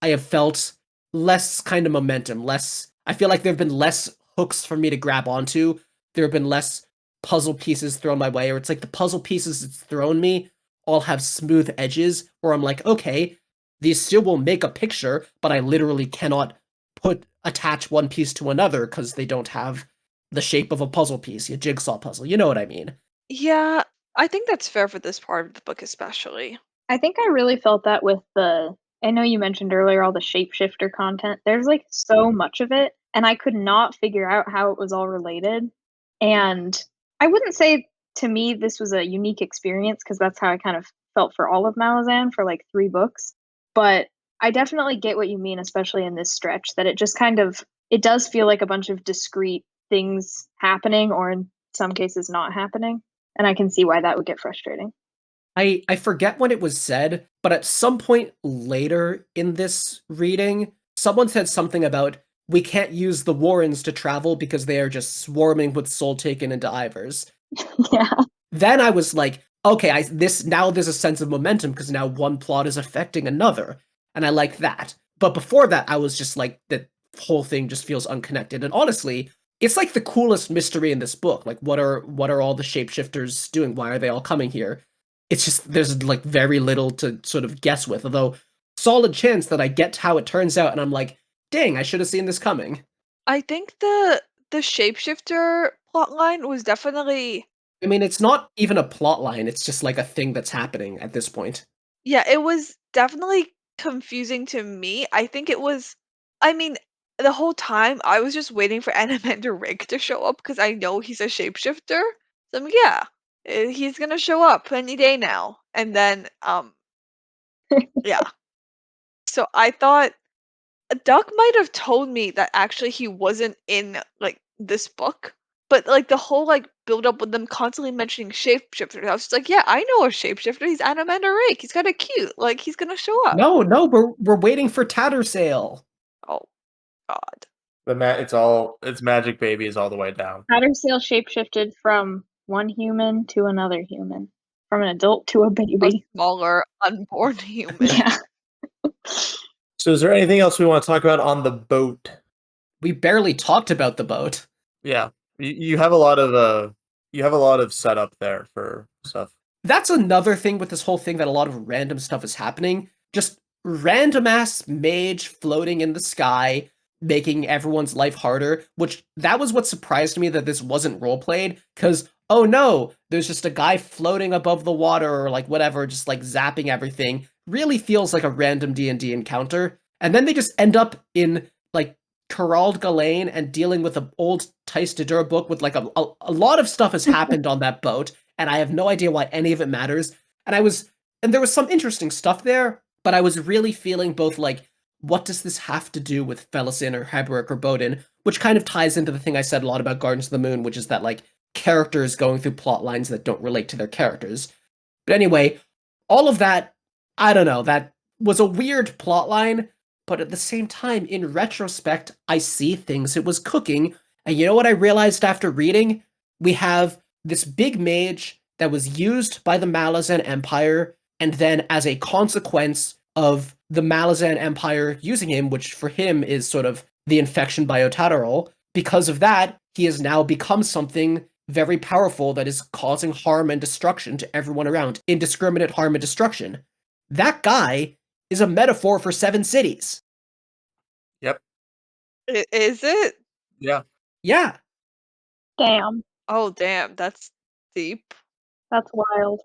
I have felt less kind of momentum, less. I feel like there have been less hooks for me to grab onto. There have been less puzzle pieces thrown my way, or it's like the puzzle pieces it's thrown me all have smooth edges where I'm like, okay, these still will make a picture, but I literally cannot attach one piece to another because they don't have the shape of a puzzle piece, a jigsaw puzzle. You know what I mean? Yeah, I think that's fair for this part of the book especially. I think I really felt that with I know you mentioned earlier all the shapeshifter content. There's like so much of it, and I could not figure out how it was all related. And I wouldn't say to me this was a unique experience because that's how I kind of felt for all of Malazan for like 3 books. But I definitely get what you mean, especially in this stretch, that it just kind of it does feel like a bunch of discrete things happening, or in some cases not happening. And I can see why that would get frustrating. I forget when it was said, but at some point later in this reading, someone said something about we can't use the Warrens to travel because they are just swarming with soul taken into Ivers. Yeah. Then I was like, okay, this now there's a sense of momentum because now one plot is affecting another, and I like that. But before that, I was just like, the whole thing just feels unconnected. And honestly, it's like the coolest mystery in this book. Like, what are all the shapeshifters doing? Why are they all coming here? It's just there's like very little to sort of guess with. Although solid chance that I get how it turns out, and I'm like, dang, I should have seen this coming. I think the shapeshifter plotline was definitely I mean, it's not even a plot line. It's just like a thing that's happening at this point. yeah, it was definitely confusing to me. I think it was I mean, the whole time I was just waiting for Anamander Rig to show up because I know he's a shapeshifter. So I'm like, yeah, he's gonna show up any day now. And then yeah. So I thought Duck might have told me that actually he wasn't in like this book, but like the whole like build up with them constantly mentioning shapeshifter. I was just like, yeah, I know a shapeshifter. He's Anamander Rake. He's kind of cute. Like he's gonna show up. No, we're waiting for Tattersail. Oh God. It's magic baby is all the way down. Tattersail shapeshifted from one human to another human, from an adult to a A baby. smaller unborn human. Yeah. So is there anything else we want to talk about on the boat? We barely talked about the boat. Yeah. You have a lot of setup there for stuff. That's another thing with this whole thing, that a lot of random stuff is happening. Just random ass mage floating in the sky, making everyone's life harder, which that was what surprised me, that this wasn't roleplayed, because oh no, there's just a guy floating above the water or like whatever, just like zapping everything. Really feels like a random D&D encounter. And then they just end up in like Corrald Galen and dealing with an old Thijs de Dur book with like a lot of stuff has happened on that boat, and I have no idea why any of it matters. And there was some interesting stuff there, but I was really feeling both like, what does this have to do with Felisin or Heberick or Bodin? Which kind of ties into the thing I said a lot about Gardens of the Moon, which is that like characters going through plot lines that don't relate to their characters. But anyway, all of that, I don't know, that was a weird plot line, but at the same time, in retrospect, I see things it was cooking. And you know what I realized after reading? We have this big mage that was used by the Malazan Empire, and then as a consequence of the Malazan Empire using him, which for him is sort of the infection by Otadarol, because of that, he has now become something very powerful that is causing harm and destruction to everyone around. Indiscriminate harm and destruction. That guy is a metaphor for 7 cities. Yep. Is it? Yeah. Yeah. Damn, Oh, damn, that's deep. that's wild.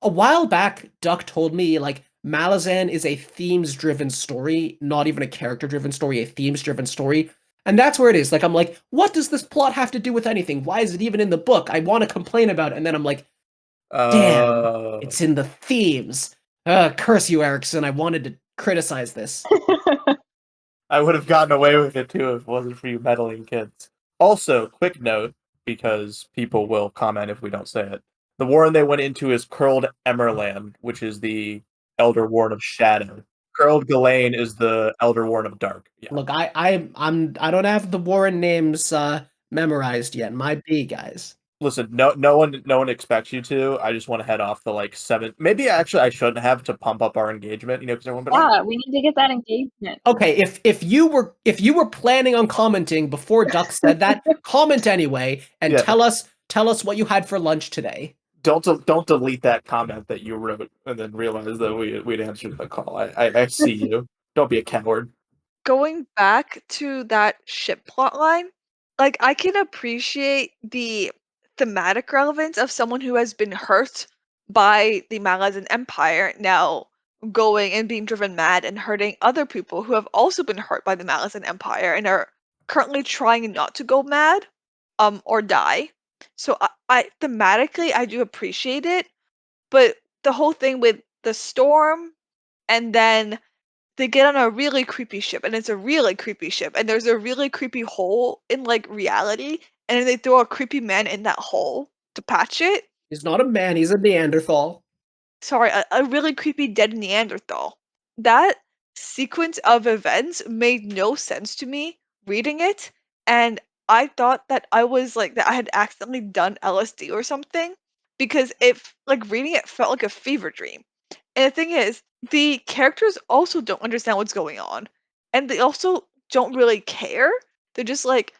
A while back, Duck told me, like, Malazan is a themes-driven story, not even a character-driven story, a themes-driven story. And that's where it is. Like, I'm like, what does this plot have to do with anything? Why is it even in the book? I want to complain about it. And then I'm like, damn, it's in the themes. Curse you, Erickson. I wanted to criticize this. I would have gotten away with it too if it wasn't for you meddling kids. Also, quick note, because people will comment if we don't say it. The warren they went into is Curled Emerland, which is the Elder Warren of Shadow. Curled Galen is the Elder Warren of Dark. Yeah. Look, I don't have the Warren names memorized yet. My B, guys. Listen, no one expects you to. I just want to head off the like 7. Maybe actually I shouldn't have to pump up our engagement, because everyone. But Yeah, we need to get that engagement. Okay, if you were planning on commenting before Duck said that, comment anyway and Yeah. tell us what you had for lunch today. Don't delete that comment that you wrote and then realize that we'd answered the call. I see you. Don't be a coward. Going back to that ship plot line, like I can appreciate the thematic relevance of someone who has been hurt by the Malazan Empire now going and being driven mad and hurting other people who have also been hurt by the Malazan Empire and are currently trying not to go mad or die. So I thematically I do appreciate it, but the whole thing with the storm and then they get on a really creepy ship, and it's a really creepy ship, and there's a really creepy hole in like reality, and then they throw a creepy man in that hole to patch it. He's not a man, he's a Neanderthal. Sorry, a really creepy dead Neanderthal. That sequence of events made no sense to me reading it, and I thought that I was like that I had accidentally done LSD or something because like reading it felt like a fever dream. And the thing is, the characters also don't understand what's going on, and they also don't really care. They're just like,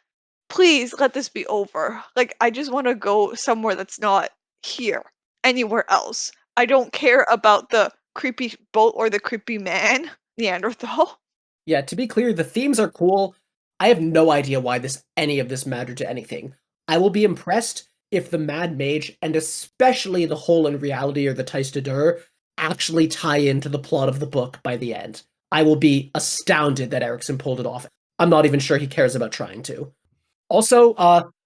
"Please let this be over. Like, I just wanna go somewhere that's not here, anywhere else. I don't care about the creepy boat or the creepy man, Neanderthal." Yeah, to be clear, the themes are cool. I have no idea why any of this mattered to anything. I will be impressed if the Mad Mage, and especially the Hole in Reality or the Thijs de Dur, actually tie into the plot of the book by the end. I will be astounded that Erickson pulled it off. I'm not even sure he cares about trying to. Also,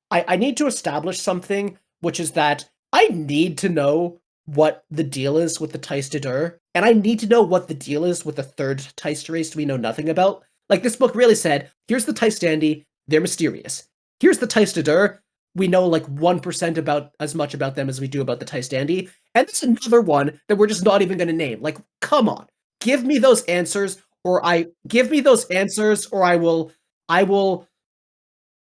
I need to establish something, which is that I need to know what the deal is with the Thijs de Dur, and I need to know what the deal is with the third Thijs race we know nothing about. Like, this book really said, here's the Thijs Dandy, they're mysterious. Here's the Thijs de Dur, we know like 1% about as much about them as we do about the Thijs Dandy, and there's another one that we're just not even going to name. Like, come on, give me those answers, or I will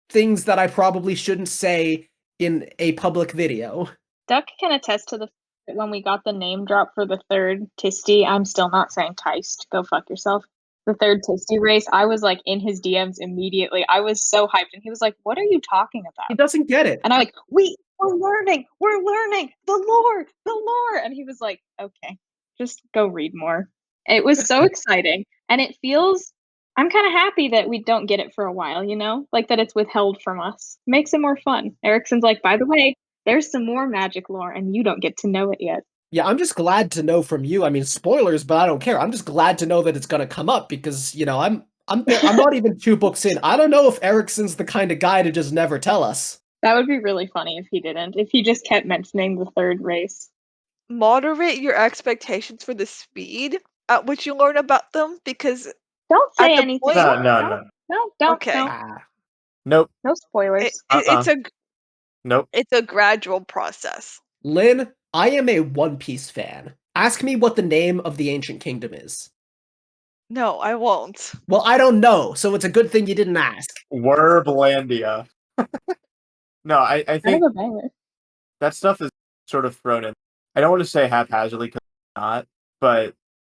things that I probably shouldn't say in a public video. Duck can attest to the fact that when we got the name drop for the third Tisty, I'm still not saying Teist. Go fuck yourself. The third Tisty race, I was like in his DMs immediately. I was so hyped, and he was like, "What are you talking He about?" doesn't get it. And I'm like, we're learning the lore. And he was like, "Okay, just go read more." It was so exciting, and it feels. I'm kind of happy that we don't get it for a while, like that it's withheld from us. Makes it more fun. Erickson's like, by the way, there's some more magic lore, and you don't get to know it yet. Yeah, I'm just glad to know from you. I mean, spoilers, but I don't care. I'm just glad to know that it's going to come up because, I'm not even 2 books in. I don't know if Ericsson's the kind of guy to just never tell us. That would be really funny if he didn't. If he just kept mentioning the third race. Moderate your expectations for the speed at which you learn about them, because Don't at say the anything point, No, no, more. no. No, don't. okay, No, Ah. Nope. no spoilers. it's Nope. a gradual process. Lynn, I am a One Piece fan. Ask me what the name of the ancient kingdom is. No, I won't. Well, I don't know, so it's a good thing you didn't ask. Werblandia. No, I Kind think of a banger. that stuff is sort of thrown in. I don't want to say haphazardly because it's not, but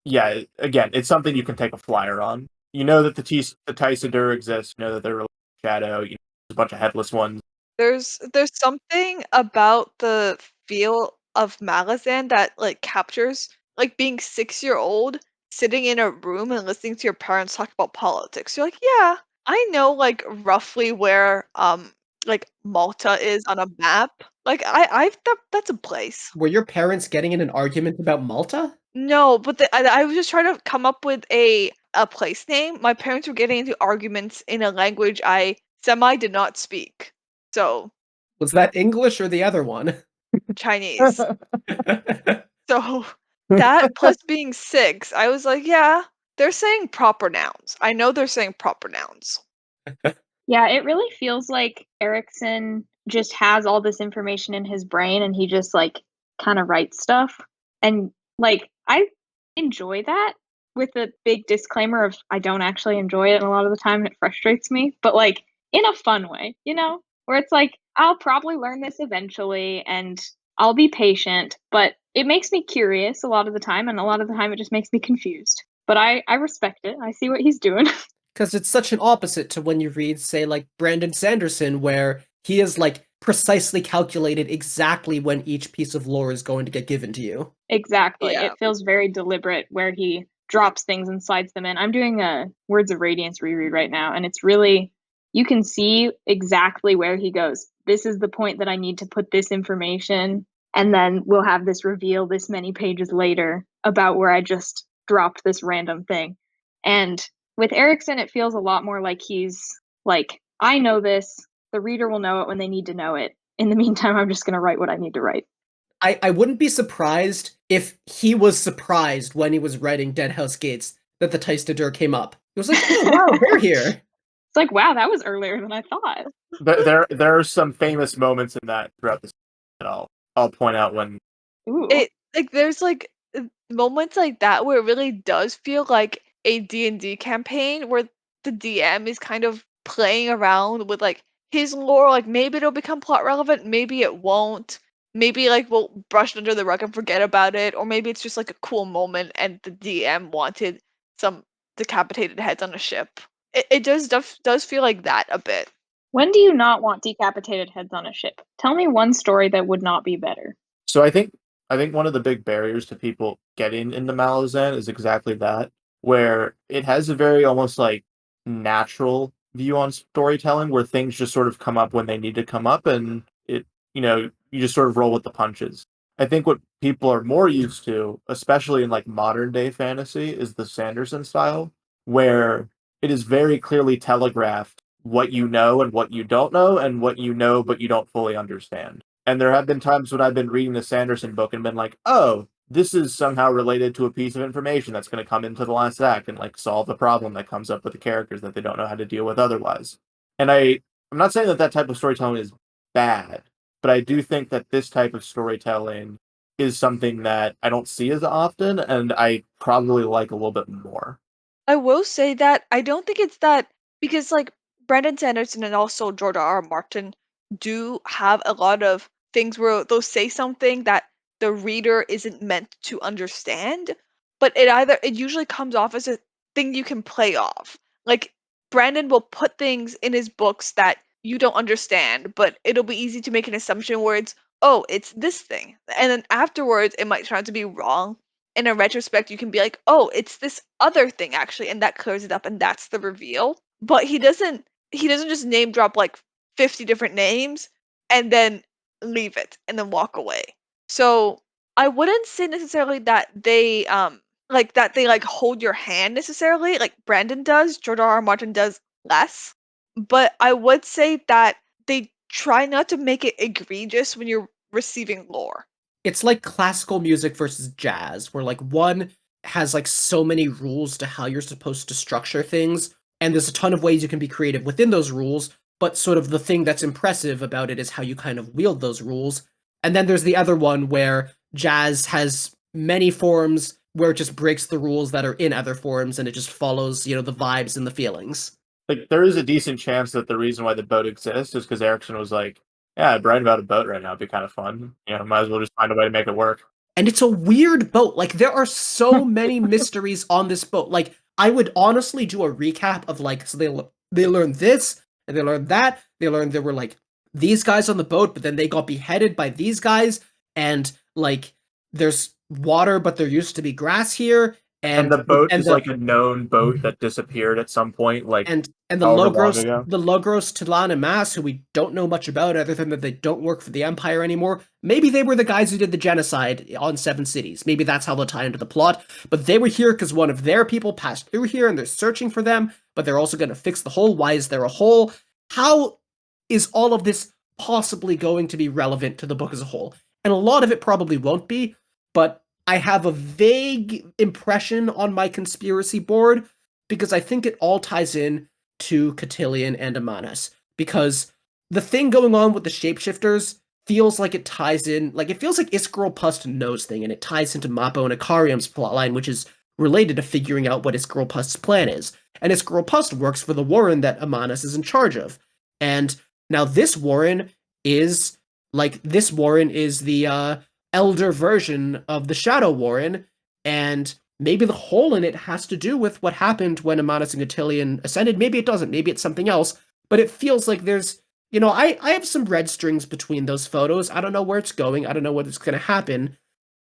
yeah, again, it's something you can take a flyer on. You know that the Tysadur exists. You know that they're Shadow. You know, there's a bunch of headless ones. There's something about the feel of Malazan that like captures like being 6-year-old sitting in a room and listening to your parents talk about politics. You're like, yeah, I know like roughly where like Malta is on a map. Like that's a place. Were your parents getting in an argument about Malta? No, but I was just trying to come up with a place name. My parents were getting into arguments in a language I semi did not speak. So, Was that English or the other one? Chinese. So, that plus being 6, I was like, yeah, they're saying proper nouns. I know they're saying proper nouns. Yeah, it really feels like Erickson just has all this information in his brain and he just like kind of writes stuff. And like I enjoy that with a big disclaimer of I don't actually enjoy it and a lot of the time and it frustrates me, but like in a fun way, you know? Where it's like I'll probably learn this eventually and I'll be patient, but it makes me curious a lot of the time and a lot of the time it just makes me confused. But I respect it. I see what he's doing. Because it's such an opposite to when you read, say, like Brandon Sanderson, where he has like precisely calculated exactly when each piece of lore is going to get given to you. Exactly. Yeah. It feels very deliberate where he drops things and slides them in. I'm doing a Words of Radiance reread right now, and it's really, you can see exactly where he goes. This is the point that I need to put this information, and then we'll have this reveal this many pages later about where I just dropped this random thing. And with Erickson, it feels a lot more like he's like, I know this, the reader will know it when they need to know it. In the meantime, I'm just going to write what I need to write. I wouldn't be surprised if he was surprised when he was writing Deadhouse Gates that the Tystadur came up. He was like, oh wow, they're here. It's like, wow, that was earlier than I thought. There are some famous moments in that throughout this that I'll point out when Ooh. It like there's like moments like that where it really does feel like a D&D campaign where the DM is kind of playing around with like his lore, like maybe it'll become plot relevant, maybe it won't. Maybe like we'll brush it under the rug and forget about it, or maybe it's just like a cool moment and the DM wanted some decapitated heads on a ship. It does feel like that a bit. When do you not want decapitated heads on a ship? Tell me one story that would not be better. So I think one of the big barriers to people getting into Malazan is exactly that, where it has a very almost like natural view on storytelling where things just sort of come up when they need to come up and it you just sort of roll with the punches. I think what people are more used to, especially in like modern day fantasy, is the Sanderson style, where it is very clearly telegraphed what you know and what you don't know, and what you know but you don't fully understand. And there have been times when I've been reading the Sanderson book and been like, oh, this is somehow related to a piece of information that's going to come into the last act and like solve a problem that comes up with the characters that they don't know how to deal with otherwise. And I'm not saying that that type of storytelling is bad, but I do think that this type of storytelling is something that I don't see as often and I probably like a little bit more. I will say that I don't think it's that because like Brandon Sanderson and also George R. Martin do have a lot of things where they'll say something that the reader isn't meant to understand, but it usually comes off as a thing you can play off. Like Brandon will put things in his books that you don't understand, but it'll be easy to make an assumption where it's, oh, it's this thing. And then afterwards it might turn out to be wrong, in a retrospect you can be like, oh, it's this other thing actually, and that clears it up and that's the reveal. But he doesn't just name drop like 50 different names and then leave it and then walk away. So I wouldn't say necessarily that they like that they like hold your hand necessarily. Like Brandon does, George R. R. Martin does less. But I would say that they try not to make it egregious when you're receiving lore. It's like classical music versus jazz, where like one has like so many rules to how you're supposed to structure things, and there's a ton of ways you can be creative within those rules, but sort of the thing that's impressive about it is how you kind of wield those rules. And then there's the other one where jazz has many forms where it just breaks the rules that are in other forms and it just follows, the vibes and the feelings. Like, there is a decent chance that the reason why the boat exists is because Erickson was like, yeah, I'd write about a boat right now. It'd be kind of fun. Might as well just find a way to make it work. And it's a weird boat. Like, there are so many mysteries on this boat. Like, I would honestly do a recap of, like, so they learned this, and they learned that. They learned there were, like, these guys on the boat, but then they got beheaded by these guys, and, like, there's water, but there used to be grass here, And the boat is like a known boat that disappeared at some point, like and the however long Logros, ago. the Logros, Tilan, and Mass, who we don't know much about other than that they don't work for the Empire anymore. Maybe they were the guys who did the genocide on Seven Cities. Maybe that's how they'll tie into the plot. But they were here because one of their people passed through here and they're searching for them, but they're also going to fix the hole. Why is there a hole? How is all of this possibly going to be relevant to the book as a whole? And a lot of it probably won't be, but I have a vague impression on my conspiracy board because I think it all ties in to Cotillion and Amanas. Because the thing going on with the shapeshifters feels like it ties in, like it feels like Iskarl Pust knows thing, and it ties into Mappo and Ikariam's plotline, which is related to figuring out what Iskarl Pust's plan is. And Iskarl Pust works for the Warren that Amanas is in charge of. And now this Warren is the elder version of the Shadow Warren, and maybe the hole in it has to do with what happened when Amanas and Cotillion ascended. Maybe it doesn't. Maybe it's something else. But it feels like there's, I have some red strings between those photos. I don't know where it's going. I don't know what's going to happen.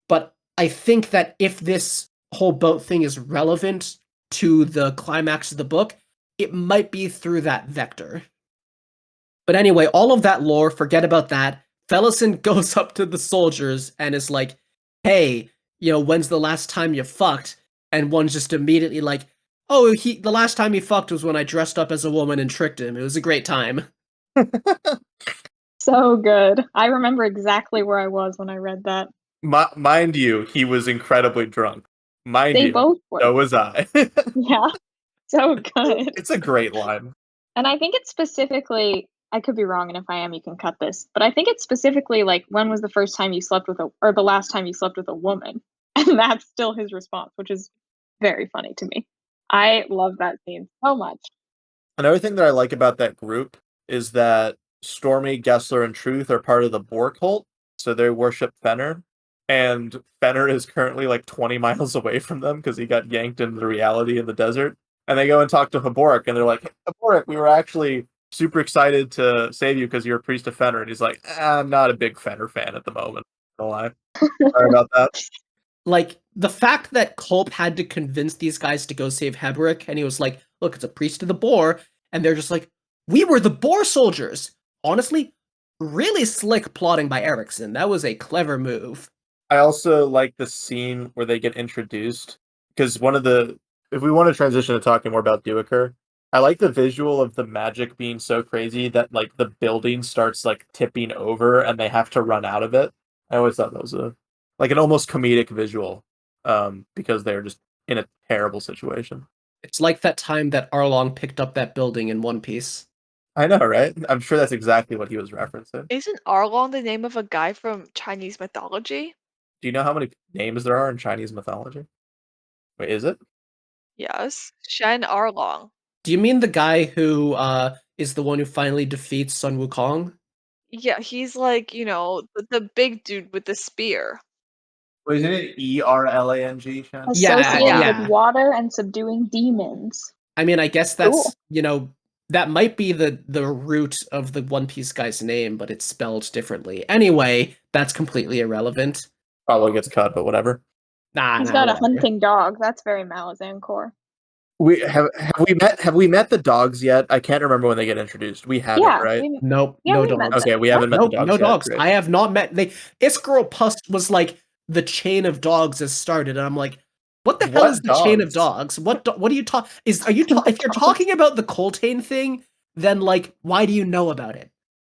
But I think that if this whole boat thing is relevant to the climax of the book, it might be through that vector. But anyway, all of that lore, forget about that. Fellison goes up to the soldiers and is like, hey, when's the last time you fucked? And one's just immediately like, oh, the last time he fucked was when I dressed up as a woman and tricked him. It was a great time. So good. I remember exactly where I was when I read that. Mind you, he was incredibly drunk. They both were. So was I. Yeah, so good. It's a great line. And I think it's specifically, I could be wrong, and if I am, you can cut this. But I think it's specifically like, when was the first time you slept with or the last time you slept with a woman? And that's still his response, which is very funny to me. I love that scene so much. Another thing that I like about that group is that Stormy, Gessler, and Truth are part of the Boar cult, so they worship Fenner. And Fenner is currently like 20 miles away from them because he got yanked into the reality in the desert. And they go and talk to Haborik, and they're like, hey, Haborik, we were actually super excited to save you because you're a priest of Fenner. And he's like, I'm not a big Fenner fan at the moment. Don't lie. Sorry about that. Like, the fact that Culp had to convince these guys to go save Heberick, and he was like, look, it's a priest of the Boar, and they're just like, we were the Boar soldiers! Honestly, really slick plotting by Erickson. That was a clever move. I also like the scene where they get introduced, because if we want to transition to talking more about Duiker, I like the visual of the magic being so crazy that like the building starts like tipping over and they have to run out of it. I always thought that was an almost comedic visual, because they're just in a terrible situation. It's like that time that Arlong picked up that building in One Piece. I know, right? I'm sure that's exactly what he was referencing. Isn't Arlong the name of a guy from Chinese mythology? Do you know how many names there are in Chinese mythology? Wait, is it? Yes, Shen Arlong. Do you mean the guy who is the one who finally defeats Sun Wukong? Yeah, he's like, the big dude with the spear. Wait, isn't it Erlang? Shan? Associated with water and subduing demons. I mean, I guess that's, Cool. that might be the root of the One Piece guy's name, but it's spelled differently. Anyway, that's completely irrelevant. Probably gets cut, but whatever. He's got a hunting dog. That's very Malazan core. Have we met the dogs yet? I can't remember when they get introduced. We haven't, right? Nope, Yeah, no we met dogs. Okay, we haven't met the dogs no yet. dogs. Great. I have not met. Iskarl Pust was like the chain of dogs has started, and I'm like, What the hell is the chain of dogs? dogs? What are you talking? If you're talking about the Coltane thing, then like, why do you know about it?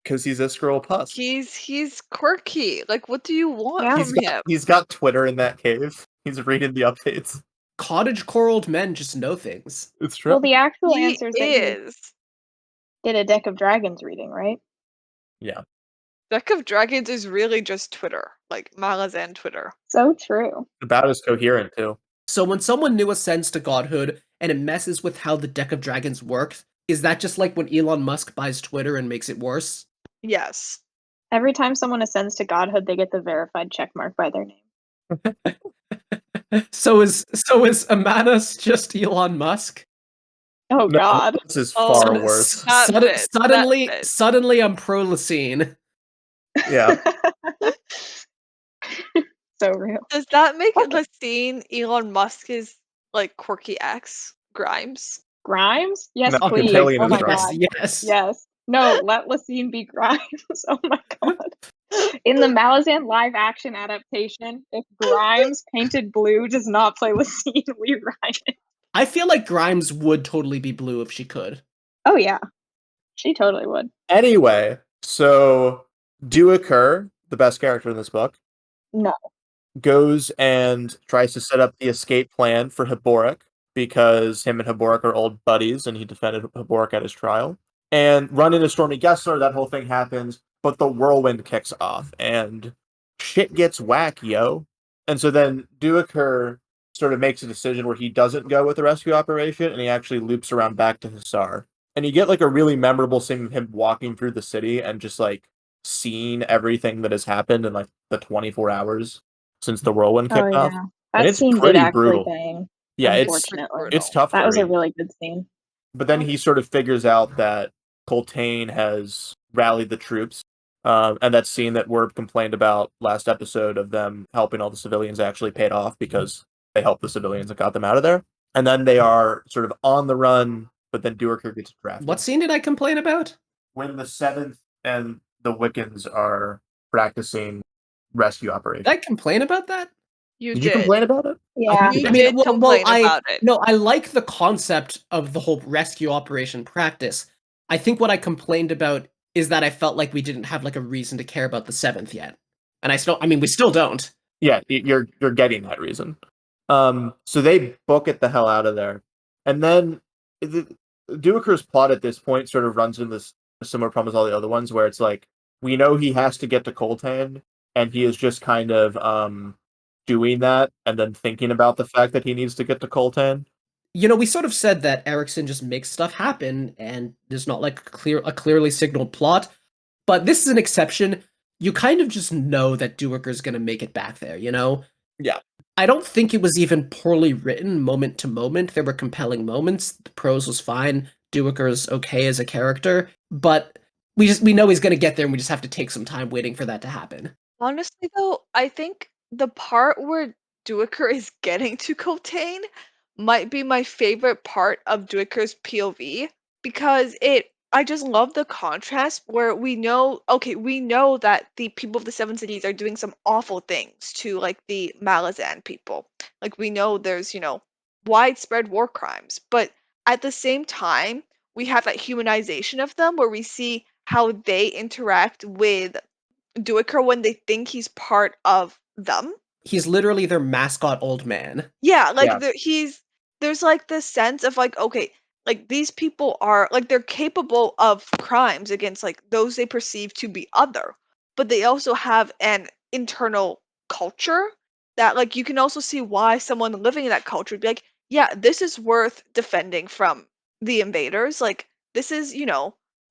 Because he's a scroll puss. He's quirky. Like, what do you want Yeah. from him? He's got Twitter in that cave. He's reading the updates. Cottagecore old men just know things. It's true. Well, the actual He answer is that he is. did a Deck of Dragons reading, right? Yeah. Deck of Dragons is really just Twitter, like Malazan Twitter. So true. About as coherent too. So when someone new ascends to godhood and it messes with how the Deck of Dragons works, is that just like when Elon Musk buys Twitter and makes it worse? Yes. Every time someone ascends to godhood, they get the verified checkmark by their name. So is Amanas just Elon Musk? Oh No, God. this is Oh, far no. worse. That fits, that fits. Suddenly I'm pro Lacine. Yeah. So real. Does that make Okay. Lacine Elon Musk's like quirky ex Grimes? Grimes? Yes, No, please. Cotillion Oh is my Grimes. God. Yes. Yes. No, let Lacine be Grimes. Oh my God. In the Malazan live action adaptation, if Grimes painted blue does not play Lacine, we write it. I feel like Grimes would totally be blue if she could. Oh yeah. She totally would. Anyway, so Duiker, the best character in this book, No. goes and tries to set up the escape plan for Hiborik because him and Hiborik are old buddies and he defended Hiborik at his trial. And run into Stormy Gessler, that whole thing happens, but the whirlwind kicks off and shit gets whack, yo. And so then Duiker sort of makes a decision where he doesn't go with the rescue operation and he actually loops around back to Hisar. And you get like a really memorable scene of him walking through the city and just like seeing everything that has happened in like the 24 hours since the whirlwind kicked off. That And it's scene did pretty actually brutal. bang. Yeah, Unfortunately. it's tough That to was a read. really good scene. But then he sort of figures out that Coltane has rallied the troops. And that scene that Werb complained about last episode of them helping all the civilians actually paid off because they helped the civilians and got them out of there. And then they are sort of on the run, but then Duiker gets drafted. What scene did I complain about? When the 7th and the Wiccans are practicing rescue operations. Did I complain about that? Did you complain about it? Yeah. You did complain about it. No, I like the concept of the whole rescue operation practice. I think what I complained about is that I felt like we didn't have like a reason to care about the 7th yet. And we still don't. Yeah, you're getting that reason. So they book it the hell out of there. And then Duiker's plot at this point sort of runs into this similar problem as all the other ones, where it's like, we know he has to get to Coltane, and he is just kind of doing that and then thinking about the fact that he needs to get to Coltane. You know, we sort of said that Erickson just makes stuff happen and there's not like a clearly signaled plot, but this is an exception. You kind of just know that Duiker's going to make it back there, you know? Yeah. I don't think it was even poorly written moment to moment. There were compelling moments. The prose was fine. Duiker's okay as a character, but we know he's going to get there and we just have to take some time waiting for that to happen. Honestly, though, I think the part where Duiker is getting to Coltane might be my favorite part of Duiker's POV because I just love the contrast where we know that the people of the Seven Cities are doing some awful things to like the Malazan people. Like we know there's, widespread war crimes, but at the same time, we have that humanization of them where we see how they interact with Duiker when they think he's part of them. He's literally their mascot old man. Yeah, like Yeah. there's like this sense of like, okay, like these people are like they're capable of crimes against like those they perceive to be other, but they also have an internal culture that like you can also see why someone living in that culture would be like, yeah, this is worth defending from the invaders. Like this is,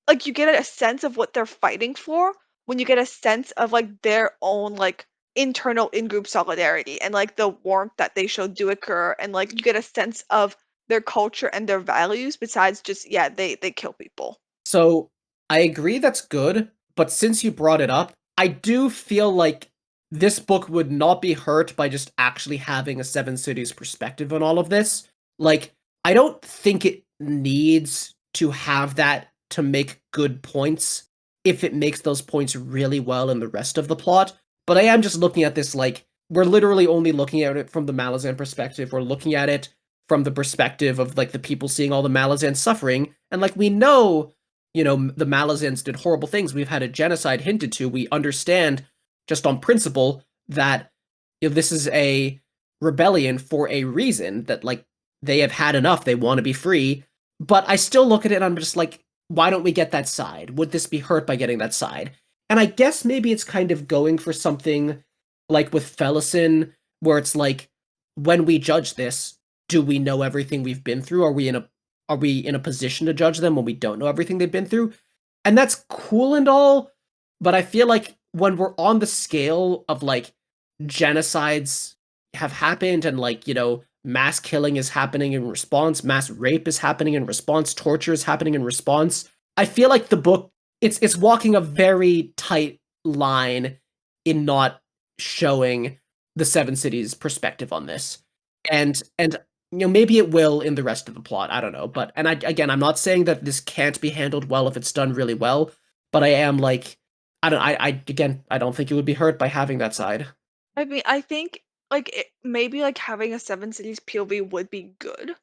like you get a sense of what they're fighting for when you get a sense of like their own like internal in-group solidarity and like the warmth that they show Duiker and like you get a sense of their culture and their values besides just they kill people. So I agree that's good, but since you brought it up, I do feel like this book would not be hurt by just actually having a Seven Cities perspective on all of this. Like, I don't think it needs to have that to make good points if it makes those points really well in the rest of the plot. But I am just looking at this like, we're literally only looking at it from the Malazan perspective. We're looking at it from the perspective of like the people seeing all the Malazans suffering, and like we know, the Malazans did horrible things. We've had a genocide hinted to. We understand just on principle that this is a rebellion for a reason, that like they have had enough. They want to be free. But I still look at it and I'm just like, why don't we get that side? Would this be hurt by getting that side? And I guess maybe it's kind of going for something like with Felison, where it's like, when we judge this, do we know everything we've been through? Are we in a position to judge them when we don't know everything they've been through? And that's cool and all, but I feel like when we're on the scale of like genocides have happened and like, mass killing is happening in response, mass rape is happening in response, torture is happening in response, I feel like the book, it's walking a very tight line in not showing the Seven Cities perspective on this. And maybe it will in the rest of the plot. I don't know. But again, I'm not saying that this can't be handled well if it's done really well, but I am like, I don't think it would be hurt by having that side. I mean, I think like maybe like having a Seven Cities POV would be good,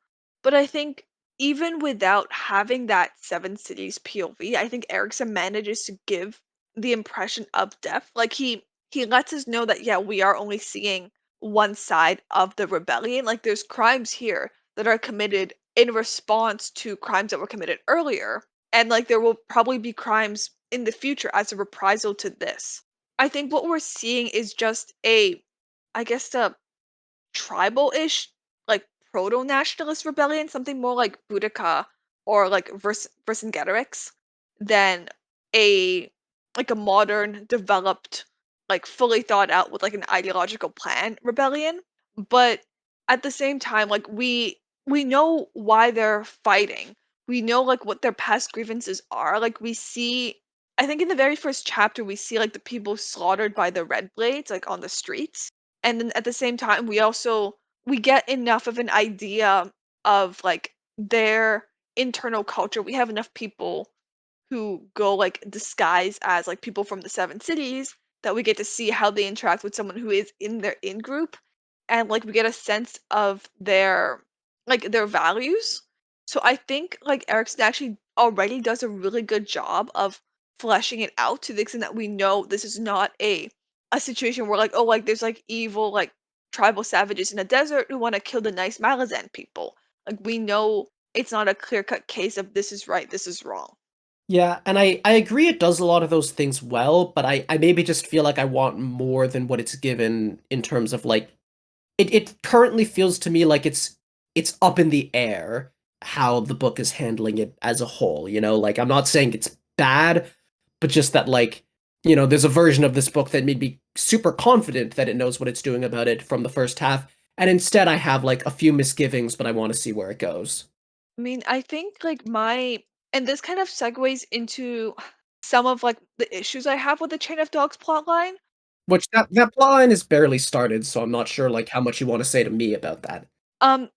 but I think even without having that Seven Cities POV, I think Erickson manages to give the impression of depth. Like he lets us know that yeah, we are only seeing one side of the rebellion. Like there's crimes here that are committed in response to crimes that were committed earlier, and like there will probably be crimes in the future as a reprisal to this. I think what we're seeing is just I guess, a tribal-ish, like proto-nationalist rebellion, something more like Boudica or like Vercingetorix than a like a modern, developed, like fully thought out with like an ideological plan rebellion. But at the same time, like we know why they're fighting. We know like what their past grievances are. Like we see I think in the very first chapter we see like the people slaughtered by the Red Blades like on the streets, and then at the same time we get enough of an idea of like their internal culture. We have enough people who go like disguised as like people from the Seven Cities that we get to see how they interact with someone who is in their in group, and like we get a sense of their values. So I think like Erickson actually already does a really good job of fleshing it out to the extent that we know this is not a situation where like oh like there's like evil like tribal savages in the desert who want to kill the nice Malazan people. Like we know it's not a clear cut case of this is right, this is wrong. Yeah, and I agree it does a lot of those things well, but I maybe just feel like I want more than what it's given in terms of like it currently feels to me like it's up in the air how the book is handling it as a whole, like I'm not saying it's bad, but just that like, there's a version of this book that made me super confident that it knows what it's doing about it from the first half, and instead I have like a few misgivings, but I want to see where it goes. I mean, I think like and this kind of segues into some of like the issues I have with the Chain of Dogs plotline. Which that plotline is barely started, so I'm not sure like how much you want to say to me about that.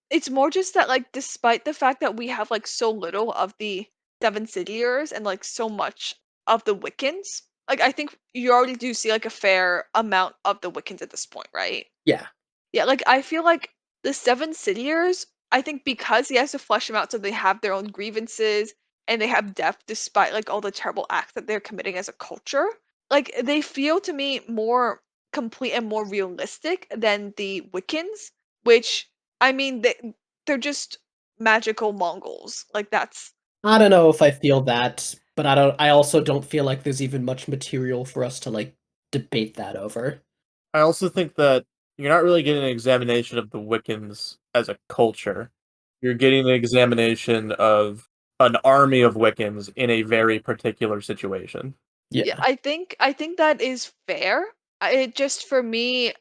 It's more just that like despite the fact that we have like so little of the Seven Cityers and like so much of the Wiccans, like I think you already do see like a fair amount of the Wiccans at this point, right? Yeah. Yeah, like I feel like the Seven Cityers, I think because he has to flesh them out so they have their own grievances and they have depth despite like all the terrible acts that they're committing as a culture. Like they feel to me more complete and more realistic than the Wiccans, which I mean they're just magical Mongols. Like that's I don't know if I feel that, but I also don't feel like there's even much material for us to like debate that over. I also think that you're not really getting an examination of the Wiccans as a culture. You're getting an examination of an army of Wiccans in a very particular situation. yeah, Yeah. I think that is fair. It just for me,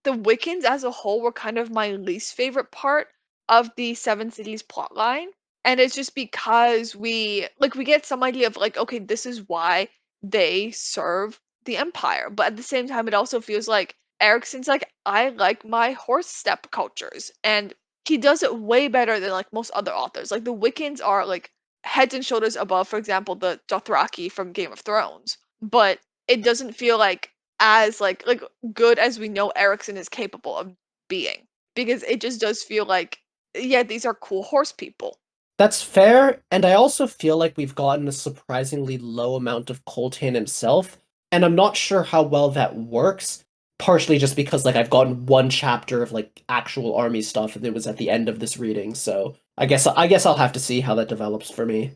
the Wiccans as a whole were kind of my least favorite part of the Seven Cities plotline, and it's just because we get some idea of like okay, this is why they serve the Empire, but at the same time, it also feels like Erickson's like I like my horse step cultures, and he does it way better than like most other authors. Like the Wiccans are like heads and shoulders above, for example, the Dothraki from Game of Thrones, but it doesn't feel like as like good as we know Erickson is capable of being, because it just does feel like, yeah, these are cool horse people. That's fair, and I also feel like we've gotten a surprisingly low amount of Coltrane himself, and I'm not sure how well that works, partially just because like I've gotten one chapter of like actual army stuff and it was at the end of this reading, so I guess I'll have to see how that develops for me.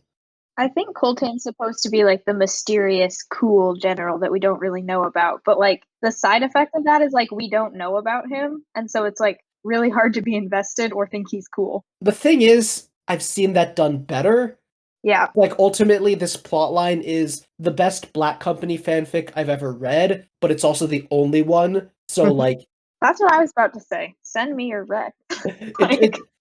I think Coltane's supposed to be like the mysterious, cool general that we don't really know about. But like the side effect of that is like we don't know about him. And so it's like really hard to be invested or think he's cool. The thing is, I've seen that done better. Yeah. Like ultimately this plotline is the best Black Company fanfic I've ever read, but it's also the only one. So like That's what I was about to say. Send me your rec.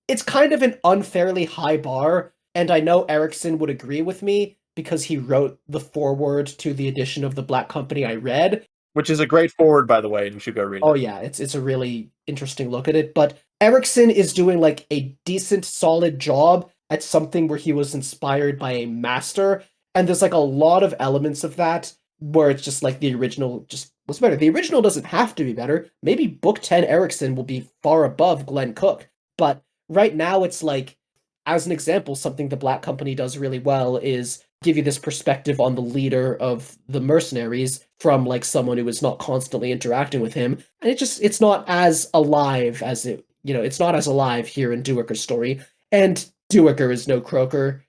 it's kind of an unfairly high bar, and I know Erickson would agree with me because he wrote the foreword to the edition of the Black Company I read. Which is a great forward, by the way, and you should go read Oh it. yeah, it's a really interesting look at it, but Erickson is doing like a decent solid job at something where he was inspired by a master, and there's like a lot of elements of that where it's just like the original just was better. The original doesn't have to be better. Maybe book 10 Erickson will be far above Glenn Cook, but right now it's like, as an example, something the Black Company does really well is give you this perspective on the leader of the mercenaries from like someone who is not constantly interacting with him, and it's not as alive as it's not as alive here in Duiker's story, and Duiker is no Croker.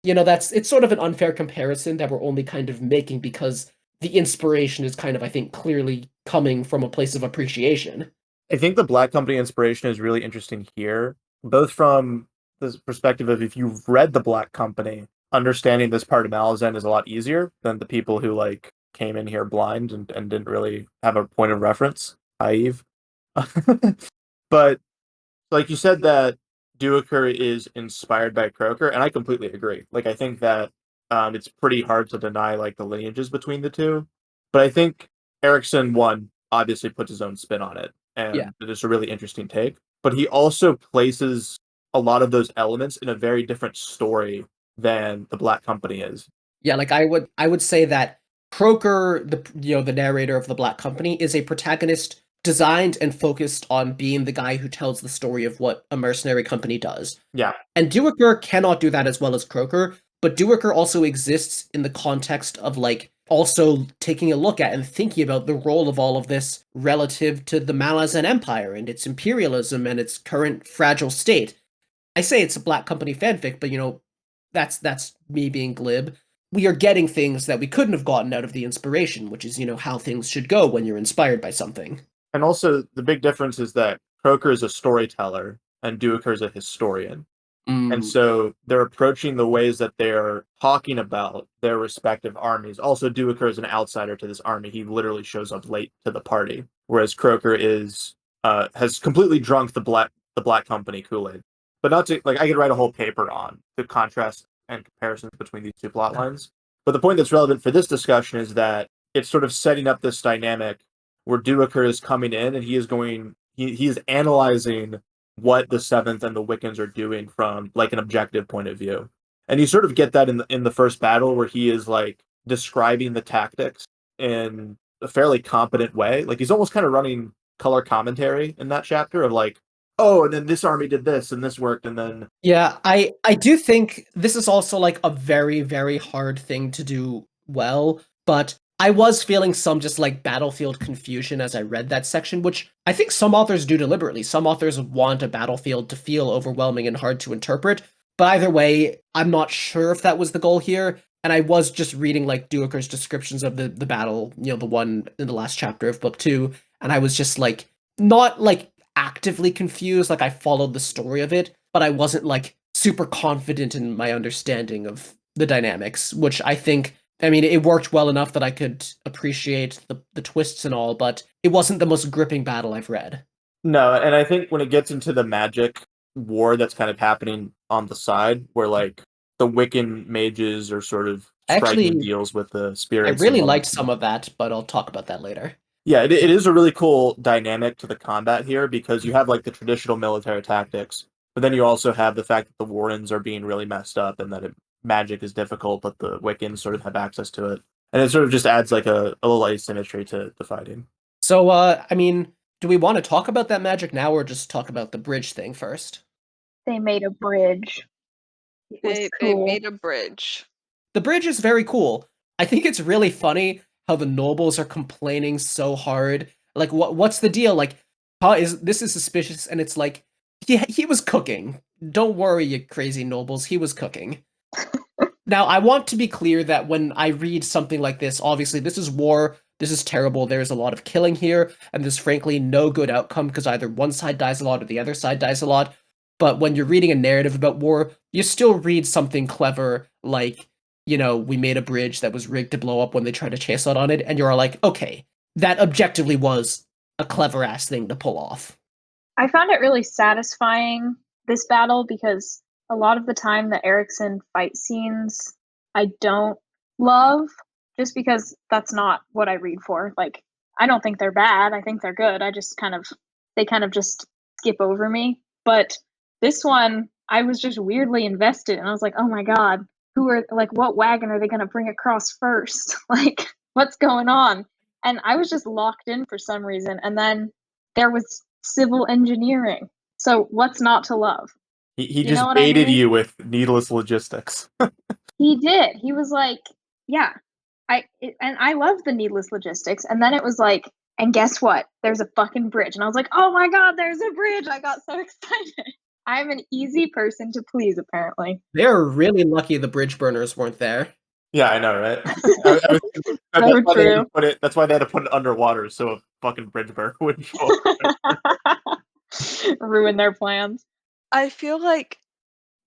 It's sort of an unfair comparison that we're only kind of making because the inspiration is kind of, I think, clearly coming from a place of appreciation. I think the Black Company inspiration is really interesting here, both from the perspective of if you've read the Black Company, understanding this part of Malazan is a lot easier than the people who like came in here blind and didn't really have a point of reference, hi Eve. But like you said that Duiker is inspired by Croker, and I completely agree. Like I think that it's pretty hard to deny like the lineages between the two. But I think Erickson one obviously puts his own spin on it, Yeah. and it is a really interesting take. But he also places a lot of those elements in a very different story than the Black Company is. Yeah, like I would say that Croker, the narrator of the Black Company, is a protagonist designed and focused on being the guy who tells the story of what a mercenary company does. Yeah, And Duiker cannot do that as well as Croker, but Duiker also exists in the context of like also taking a look at and thinking about the role of all of this relative to the Malazan Empire and its imperialism and its current fragile state. I say it's a Black Company fanfic, but that's me being glib. We are getting things that we couldn't have gotten out of the inspiration, which is, how things should go when you're inspired by something. and also the big difference is that Croker is a storyteller and Duiker is a historian. And Mm. so they're approaching the ways that they're talking about their respective armies. Also, Duiker is an outsider to this army. He literally shows up late to the party, whereas Croker is has completely drunk the Black Company Kool-Aid. But not to like I could write a whole paper on the contrast and comparisons between these two plot lines. But the point that's relevant for this discussion is that it's sort of setting up this dynamic where Duiker is coming in and he is analyzing what the Seventh and the Wiccans are doing from like an objective point of view. And you sort of get that in the first battle where he is like describing the tactics in a fairly competent way. Like he's almost kind of running color commentary in that chapter of like, oh, and then this army did this and this worked and then Yeah, I do think this is also like a very, very hard thing to do well, but I was feeling some just like battlefield confusion as I read that section, which I think some authors do deliberately. Some authors want a battlefield to feel overwhelming and hard to interpret, but either way, I'm not sure if that was the goal here. And I was just reading like Duiker's descriptions of the battle, the one in the last chapter of book 2, and I was just like not like actively confused, like I followed the story of it, but I wasn't like super confident in my understanding of the dynamics, which I mean, it worked well enough that I could appreciate the twists and all, but it wasn't the most gripping battle I've read. no, and I think when it gets into the magic war that's kind of happening on the side, where like the Wiccan mages are sort of striking Actually, deals with the I spirits and really all that liked stuff. some of that, but I'll talk about that later. Yeah, it is a really cool dynamic to the combat here because you have like the traditional military tactics, but then you also have the fact that the Warrens are being really messed up and that magic is difficult, but the Wiccans sort of have access to it. And it sort of just adds like a little asymmetry to the fighting. So, I mean, do we want to talk about that magic now, or just talk about the bridge thing first? They made a bridge. It was They cool. made a bridge. The bridge is very cool. I think it's really funny how the nobles are complaining so hard. Like, what's the deal? Like, how is this is suspicious? And it's like, yeah, he was cooking. Don't worry, you crazy nobles. He was cooking. Now, I want to be clear that when I read something like this, obviously this is war. This is terrible. There's a lot of killing here, and there's frankly no good outcome because either one side dies a lot or the other side dies a lot. But when you're reading a narrative about war, you still read something clever like, we made a bridge that was rigged to blow up when they tried to chase out on it, and you're like, okay, that objectively was a clever ass thing to pull off. I found it really satisfying, this battle, because a lot of the time the Erickson fight scenes I don't love, just because that's not what I read for. Like, I don't think they're bad. I think they're good. They kind of just skip over me. But this one, I was just weirdly invested, and I was like, oh my god, what wagon are they going to bring across first? Like, what's going on? And I was just locked in for some reason. And then there was civil engineering. So what's not to love? He You just know what I baited mean? you with needless logistics. He did. He was like, yeah, and I love the needless logistics. And then it was like, and guess what? There's a fucking bridge. And I was like, oh my god, there's a bridge. I got so excited. I'm an easy person to please, apparently. They're really lucky the bridge burners weren't there. Yeah, I know, right? So true. That's why they had to put it underwater so a fucking bridge burner wouldn't show up. Ruin their plans. I feel like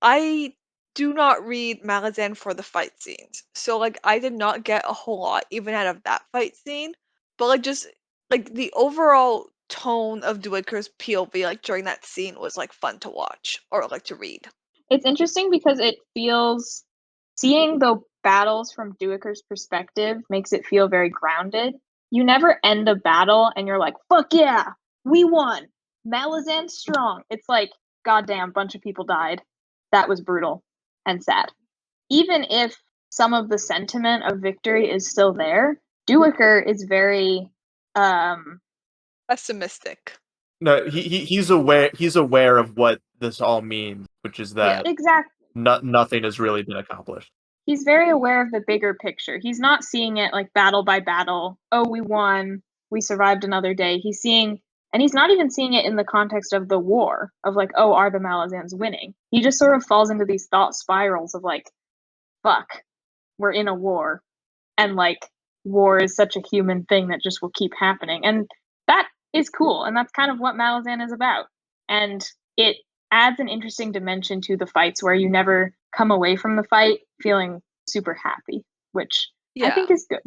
I do not read Malazan for the fight scenes. So like I did not get a whole lot even out of that fight scene. But like just like the overall tone of Dwicker's POV like during that scene was like fun to watch or like to read. It's interesting because it feels, seeing the battles from Duiker's perspective makes it feel very grounded. You never end a battle and you're like, fuck yeah, we won. Malazan's strong. It's like, goddamn, bunch of people died. That was brutal and sad. Even if some of the sentiment of victory is still there, Duiker is very Pessimistic. No, he's aware of what this all means, which is that exactly. nothing has really been accomplished. He's very aware of the bigger picture. He's not seeing it like battle by battle. Oh, we won. We survived another day. He's seeing, and he's not even seeing it in the context of the war, of like, oh, are the Malazans winning? He just sort of falls into these thought spirals of like, fuck, we're in a war. And like, war is such a human thing that just will keep happening. And that is cool. And that's kind of what Malazan is about. And it adds an interesting dimension to the fights where you never come away from the fight feeling super happy, which I think is good.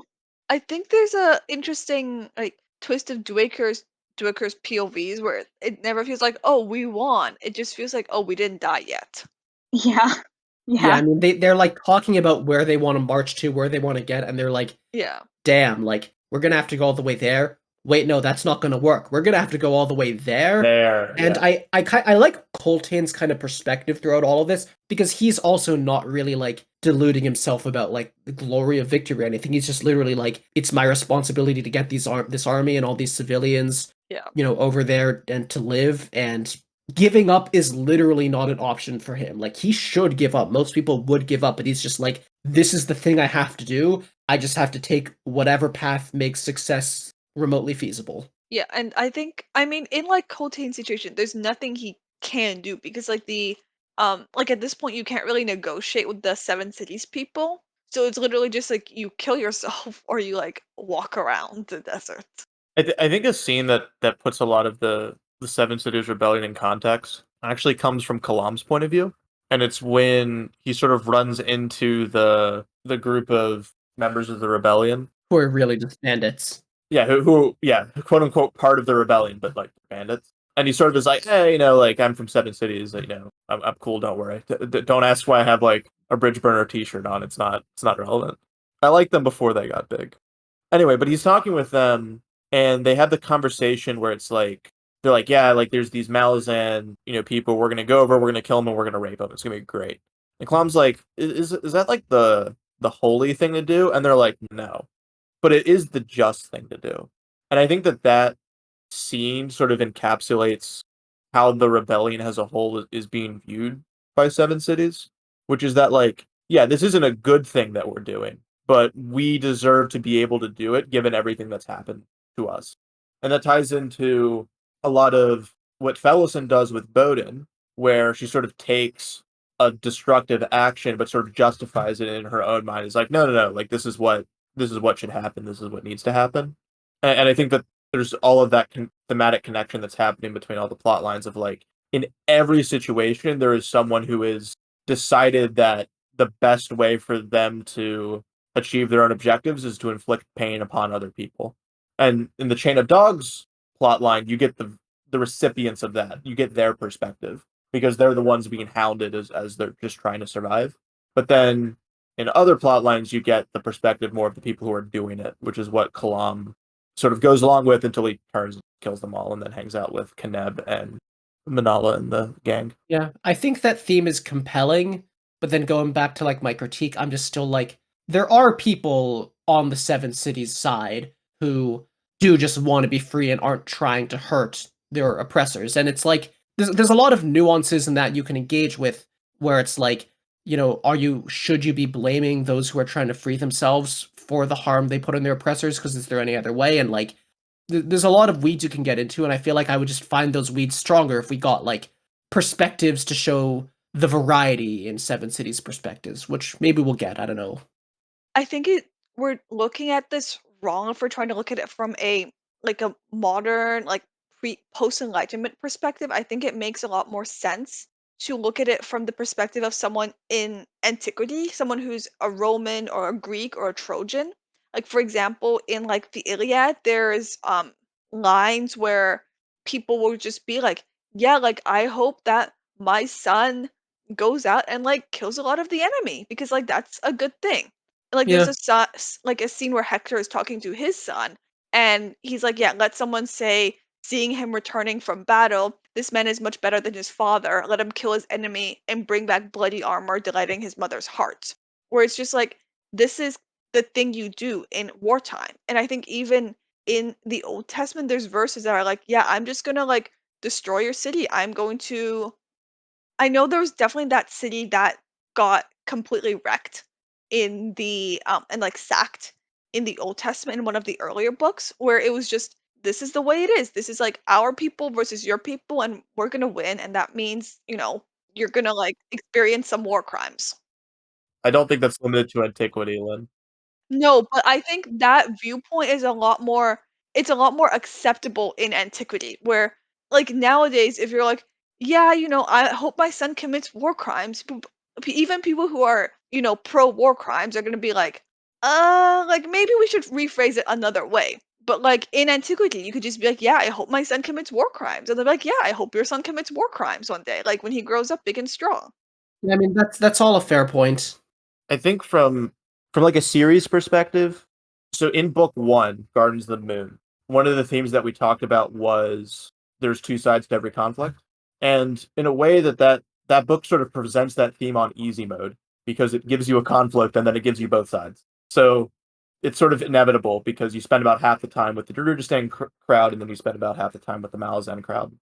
I think there's a interesting like twist of Dwaker's POVs where it never feels like, oh, we won. It just feels like, oh, we didn't die yet. Yeah. Yeah, I mean they're like talking about where they want to march to, where they want to get, and they're like, yeah, damn, like we're gonna have to go all the way there. Wait, no, that's not gonna work. We're gonna have to go all the way there. And yeah. I like Coltane's kind of perspective throughout all of this because he's also not really like deluding himself about like the glory of victory or anything. He's just literally like, it's my responsibility to get this army and all these civilians, over there and to live. And giving up is literally not an option for him. Like he should give up. Most people would give up, but he's just like, this is the thing I have to do. I just have to take whatever path makes success remotely feasible. Yeah, and I mean in like Coltane's situation, there's nothing he can do because like like at this point you can't really negotiate with the Seven Cities people. So it's literally just like you kill yourself or you like walk around the desert. I think a scene that puts a lot of the Seven Cities Rebellion in context actually comes from Kalam's point of view, and it's when he sort of runs into the group of members of the rebellion who are really just bandits. Yeah, who quote unquote part of the rebellion, but like bandits. And he sort of is like, hey, like I'm from Seven Cities, I'm cool, don't worry. Don't ask why I have like a bridge burner T-shirt on. It's not relevant. I liked them before they got big. Anyway, but he's talking with them, and they have the conversation where it's like they're like, yeah, like there's these Malazan, people. We're gonna go over, we're gonna kill them, and we're gonna rape them. It's gonna be great. And Kalam's like, is that like the the holy thing to do, and they're like, no. But it is the just thing to do. And I think that scene sort of encapsulates how the rebellion as a whole is being viewed by Seven Cities, which is that, like, yeah, this isn't a good thing that we're doing, but we deserve to be able to do it given everything that's happened to us. And that ties into a lot of what Fellowson does with Bowden, where she sort of takes a destructive action but sort of justifies it in her own mind. It's like, no, like this is what should happen. This is what needs to happen. And I think that there's all of that thematic connection that's happening between all the plot lines of, like, in every situation there is someone who is decided that the best way for them to achieve their own objectives is to inflict pain upon other people. And in the Chain of Dogs plot line, you get the recipients of that. You get their perspective because they're the ones being hounded as they're just trying to survive. But then in other plot lines, you get the perspective more of the people who are doing it, which is what Kalam sort of goes along with until he turns and kills them all and then hangs out with Kaneb and Manala and the gang. Yeah, I think that theme is compelling, but then going back to like my critique, I'm just still like, there are people on the Seven Cities side who do just want to be free and aren't trying to hurt their oppressors. And it's like there's a lot of nuances in that you can engage with where it's like, should you be blaming those who are trying to free themselves for the harm they put on their oppressors? Because is there any other way? And like there's a lot of weeds you can get into, and I feel like I would just find those weeds stronger if we got like perspectives to show the variety in Seven Cities perspectives, which maybe we'll get. I don't know. I think we're looking at this wrong if we're trying to look at it from a modern, like, pre post enlightenment perspective. I think it makes a lot more sense to look at it from the perspective of someone in antiquity, someone who's a Roman or a Greek or a Trojan. Like, for example, in like the Iliad, there's lines where people will just be like, yeah, like, I hope that my son goes out and like kills a lot of the enemy because like that's a good thing. Like, there's Yeah, a like a scene where Hector is talking to his son, and he's like, "Yeah, let someone say, seeing him returning from battle, this man is much better than his father. Let him kill his enemy and bring back bloody armor, delighting his mother's heart." Where it's just like, this is the thing you do in wartime. And I think even in the Old Testament, there's verses that are like, "Yeah, I'm just gonna like destroy your city. I'm going to." I know there was definitely that city that got completely wrecked and like sacked in the Old Testament in one of the earlier books where it was just, this is the way it is. This is like our people versus your people and we're going to win, and that means, you're going to like experience some war crimes. I don't think that's limited to antiquity, Lynn. No, but I think that viewpoint is a lot more acceptable in antiquity, where like nowadays if you're like, yeah, I hope my son commits war crimes, even people who are, pro war crimes are going to be like maybe we should rephrase it another way. But like in antiquity, you could just be like, yeah, I hope my son commits war crimes. And they're like, yeah, I hope your son commits war crimes one day, like when he grows up big and strong. I mean that's all a fair point. I think from like a series perspective, so in book one, Gardens of the Moon, one of the themes that we talked about was there's two sides to every conflict. And in a way that book sort of presents that theme on easy mode because it gives you a conflict and then it gives you both sides. So it's sort of inevitable because you spend about half the time with the Darujistan crowd and then you spend about half the time with the Malazan crowd.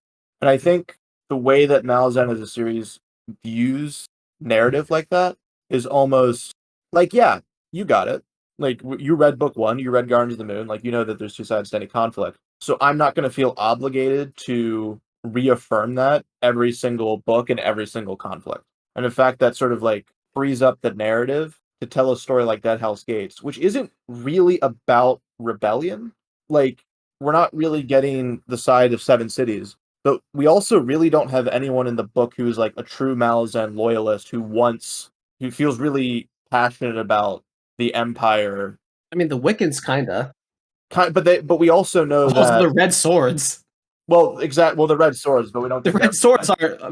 And I think the way that Malazan as a series views narrative like that is almost like, yeah, you got it. Like, you read book one, you read Gardens of the Moon, like, you know that there's two sides to any conflict. So I'm not going to feel obligated to reaffirm that every single book and every single conflict. And in fact, that sort of like frees up the narrative to tell a story like Deadhouse Gates, which isn't really about rebellion. Like, we're not really getting the side of Seven Cities, but we also really don't have anyone in the book who's like a true Malazan loyalist who feels really passionate about the Empire. I mean the Wiccans kinda. But we also know Also that, the red swords. well, the Red Swords, but we don't The think red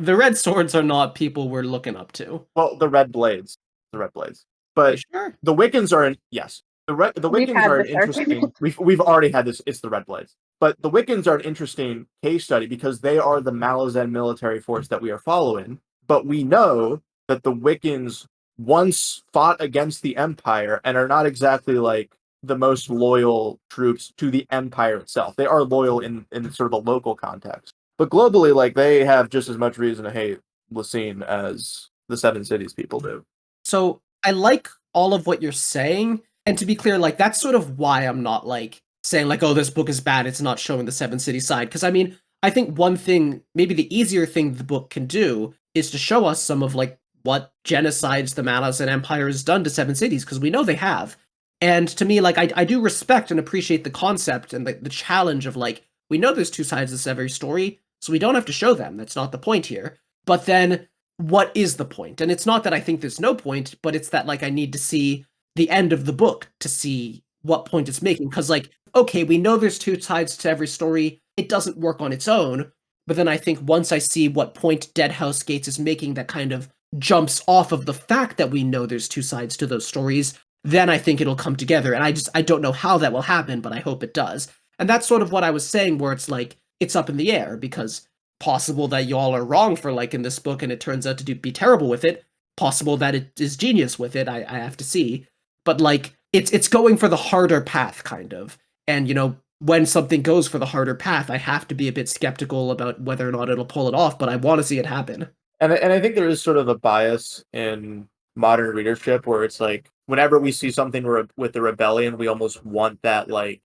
they're swords are not people we're looking up to. well, the Red Blades. Are you But sure? the Wiccans are yes. The We've Wiccans had are an this argument. interesting. We've already had this. It's the Red Blades, but the Wiccans are an interesting case study because they are the Malazan military force that we are following. But we know that the Wiccans once fought against the Empire and are not exactly like the most loyal troops to the Empire itself. They are loyal in sort of a local context. But globally, like they have just as much reason to hate Lysine as the Seven Cities people do. So I like all of what you're saying, and to be clear, like that's sort of why I'm not like saying like, oh, this book is bad. It's not showing the Seven City side. Because I mean, I think one thing, maybe the easier thing the book can do, is to show us some of like what genocides the Malazan Empire has done to Seven Cities, because we know they have. And to me, like I do respect and appreciate the concept and the challenge of like, we know there's two sides to every story, so we don't have to show them. That's not the point here. But then what is the point? And it's not that I think there's no point, but it's that like I need to see the end of the book to see what point it's making. Because like, okay, we know there's two sides to every story. It doesn't work on its own. But then I think once I see what point Deadhouse Gates is making that kind of jumps off of the fact that we know there's two sides to those stories, then I think it'll come together. And I don't know how that will happen, but I hope it does. And that's sort of what I was saying, where it's like, it's up in the air, because possible that y'all are wrong for liking this book and it turns out to be terrible with it. Possible that it is genius with it. I have to see. But like it's going for the harder path, kind of. And you know, when something goes for the harder path, I have to be a bit skeptical about whether or not it'll pull it off, but I want to see it happen. And I think there is sort of a bias in modern readership where it's like whenever we see something with the rebellion, we almost want that like,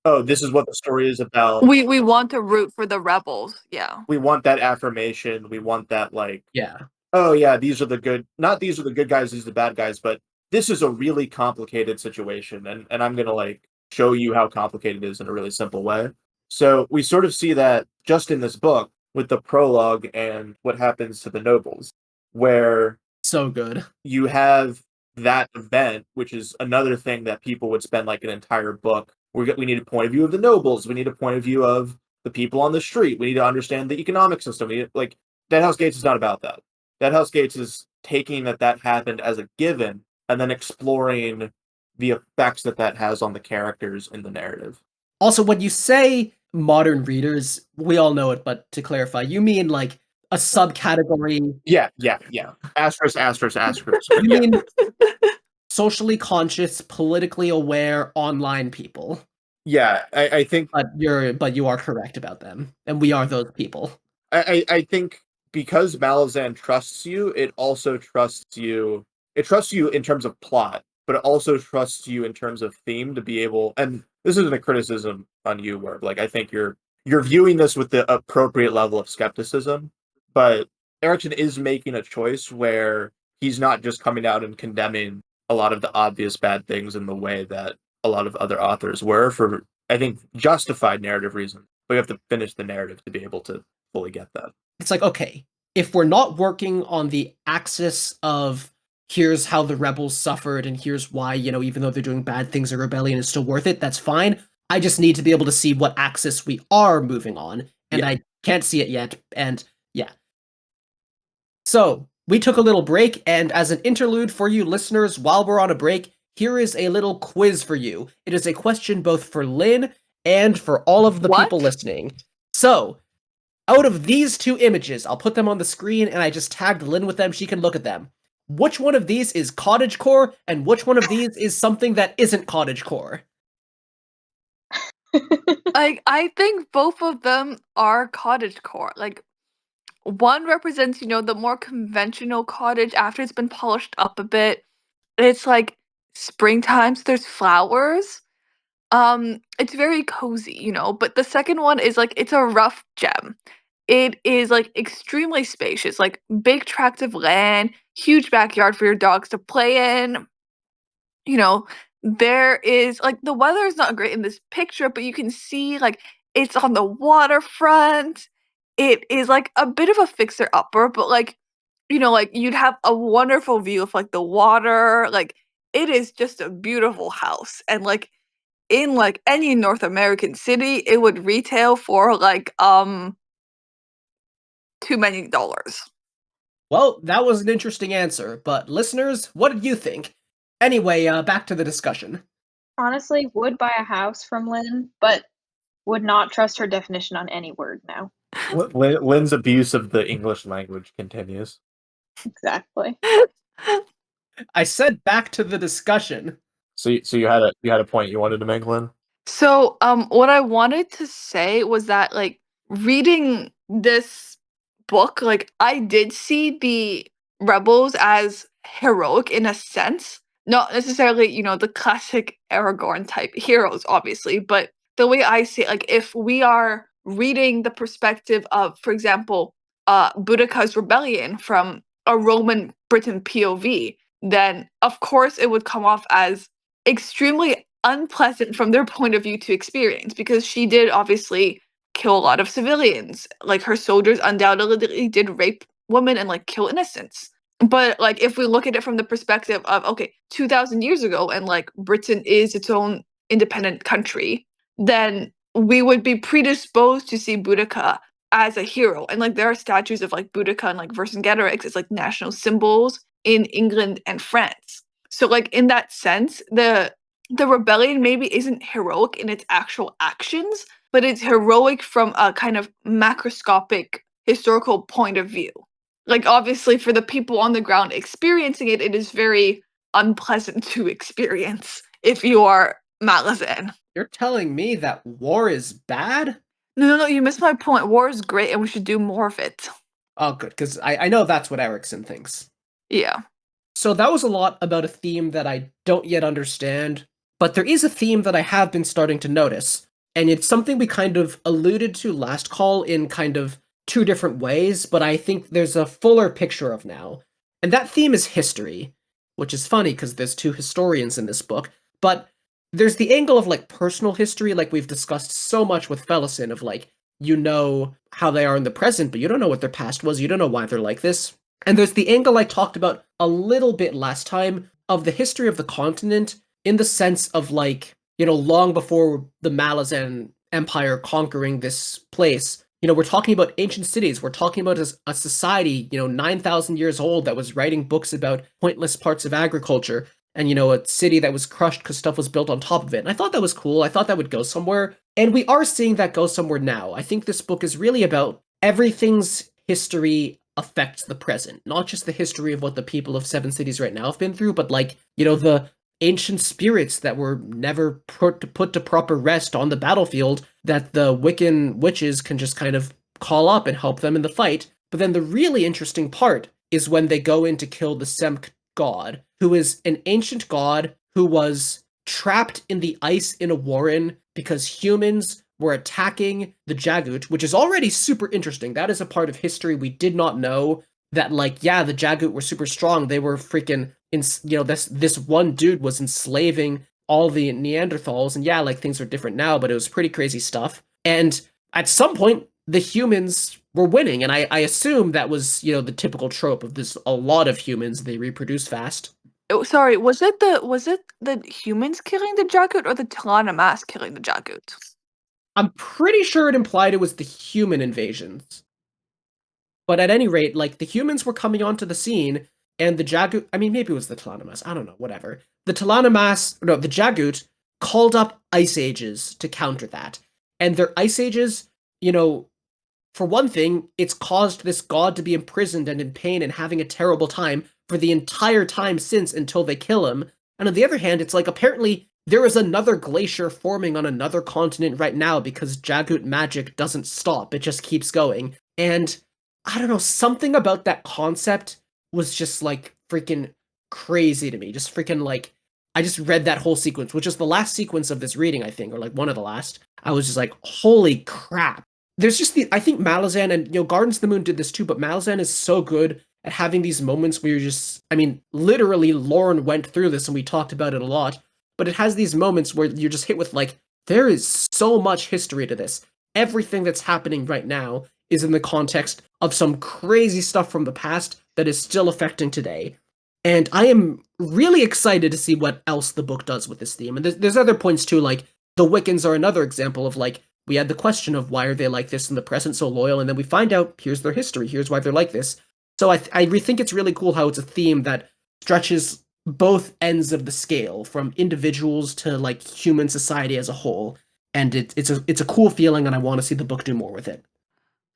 oh, this is what the story is about. We want to root for the rebels. Yeah. We want that affirmation. We want that like, Yeah. oh yeah, these are the good, not these are the good guys, these are the bad guys, but this is a really complicated situation, and I'm gonna like show you how complicated it is in a really simple way. So we sort of see that just in this book with the prologue and what happens to the nobles, where So good. you have that event, which is another thing that people would spend like an entire book. We need a point of view of the nobles. We need a point of view of the people on the street. We need to understand the economic system. Like Deadhouse Gates is not about that. Deadhouse Gates is taking that happened as a given and then exploring the effects that has on the characters in the narrative. Also, when you say modern readers, we all know it, but to clarify, you mean like a subcategory. Yeah. Asterisk, asterisk, asterisk. You Yeah. mean socially conscious, politically aware online people. Yeah, I think But you are correct about them. And we are those people. I think because Malazan trusts you, it also trusts you. It trusts you in terms of plot, but it also trusts you in terms of theme to be able. And this isn't a criticism on you, Werb. Like I think you're viewing this with the appropriate level of skepticism, but Erickson is making a choice where he's not just coming out and condemning a lot of the obvious bad things in the way that a lot of other authors were for, I think, justified narrative reasons. But you have to finish the narrative to be able to fully get that. It's like, okay, if we're not working on the axis of here's how the rebels suffered and here's why, you know, even though they're doing bad things, a rebellion is still worth it, that's fine. I just need to be able to see what axis we are moving on, and Yeah. I can't see it yet, and yeah. So, we took a little break, and as an interlude for you listeners while we're on a break, here is a little quiz for you. It is a question both for Lynn and for all of the people listening. So, out of these two images, I'll put them on the screen and I just tagged Lynn with them. She can look at them. Which one of these is cottagecore and which one of these is something that isn't cottagecore? I think both of them are cottagecore. Like one represents, you know, the more conventional cottage after it's been polished up a bit. It's like springtime, so there's flowers. It's very cozy, you know, but the second one is like it's a rough gem. It is like extremely spacious, like big tracts of land, huge backyard for your dogs to play in. You know, there is like the weather is not great in this picture, but you can see like it's on the waterfront. It is like a bit of a fixer upper, but like, you know, like you'd have a wonderful view of like the water. Like it is just a beautiful house. And like in like any North American city, it would retail for like too many dollars. Well, that was an interesting answer, but listeners, what did you think? Anyway, back to the discussion. Honestly, would buy a house from Lynn, but would not trust her definition on any word now. Lynn's abuse of the English language continues. Exactly. I said back to the discussion. So you had a point you wanted to make, Lynn? So, what I wanted to say was that, like, reading this book, like, I did see the rebels as heroic in a sense. Not necessarily, the classic Aragorn type heroes, obviously, but the way I see it, like, if we are reading the perspective of, for example, Boudica's rebellion from a Roman Britain POV, then of course it would come off as extremely unpleasant from their point of view to experience because she did obviously kill a lot of civilians. Like her soldiers undoubtedly did rape women and like kill innocents. But like if we look at it from the perspective of okay, 2000 years ago and like Britain is its own independent country, then we would be predisposed to see Boudica as a hero. And like there are statues of like Boudica and like Vercingetorix as like national symbols in England and France. So like in that sense, the rebellion maybe isn't heroic in its actual actions, but it's heroic from a kind of macroscopic historical point of view. Like obviously for the people on the ground experiencing it, it is very unpleasant to experience if you are Malazan. You're telling me that war is bad? No, you missed my point. War is great and we should do more of it. Oh, good, because I know that's what Erickson thinks. Yeah. So that was a lot about a theme that I don't yet understand, but there is a theme that I have been starting to notice, and it's something we kind of alluded to last call in kind of two different ways, but I think there's a fuller picture of now. And that theme is history, which is funny because there's two historians in this book, but there's the angle of like personal history, like we've discussed so much with Fellison, of like, you know how they are in the present, but you don't know what their past was, you don't know why they're like this. And there's the angle I talked about a little bit last time of the history of the continent in the sense of like, long before the Malazan Empire conquering this place, we're talking about ancient cities. We're talking about a society, 9,000 years old that was writing books about pointless parts of agriculture and, a city that was crushed because stuff was built on top of it. And I thought that was cool. I thought that would go somewhere. And we are seeing that go somewhere now. I think this book is really about everything's history affects the present, not just the history of what the people of Seven Cities right now have been through, but like, the ancient spirits that were never put to proper rest on the battlefield that the Wiccan witches can just kind of call up and help them in the fight. But then the really interesting part is when they go in to kill the Semk god, who is an ancient god who was trapped in the ice in a warren because humans were attacking the Jagut, which is already super interesting. That is a part of history we did not know. That like, yeah, the Jagut were super strong. They were freaking, this one dude was enslaving all the Neanderthals, and yeah, like things are different now, but it was pretty crazy stuff. And at some point, the humans were winning, and I assume that was, the typical trope of this. A lot of humans, they reproduce fast. Oh, sorry, was it the humans killing the Jagut or the Talanamas killing the Jagut? I'm pretty sure it implied it was the human invasions. But at any rate, like, the humans were coming onto the scene, and the Jagut, I mean, maybe it was the Talanamas, I don't know, whatever. The Jagut called up ice ages to counter that. And their ice ages, for one thing, it's caused this god to be imprisoned and in pain and having a terrible time for the entire time since until they kill him. And on the other hand, it's like apparently there is another glacier forming on another continent right now because Jagut magic doesn't stop. It just keeps going. And I don't know, something about that concept was just like freaking crazy to me. Just freaking like, I just read that whole sequence, which is the last sequence of this reading, I think, or like one of the last. I was just like, holy crap. There's just I think Malazan and, Gardens of the Moon did this too, but Malazan is so good at having these moments where you're just, I mean, literally Lauren went through this and we talked about it a lot, but it has these moments where you're just hit with like, there is so much history to this. Everything that's happening right now is in the context of some crazy stuff from the past that is still affecting today. And I am really excited to see what else the book does with this theme. And there's other points too, like the Wiccans are another example of like, we had the question of why are they like this in the present, so loyal, and then we find out here's their history, here's why they're like this. So I think it's really cool how it's a theme that stretches both ends of the scale, from individuals to like human society as a whole. And it's a cool feeling, and I want to see the book do more with it.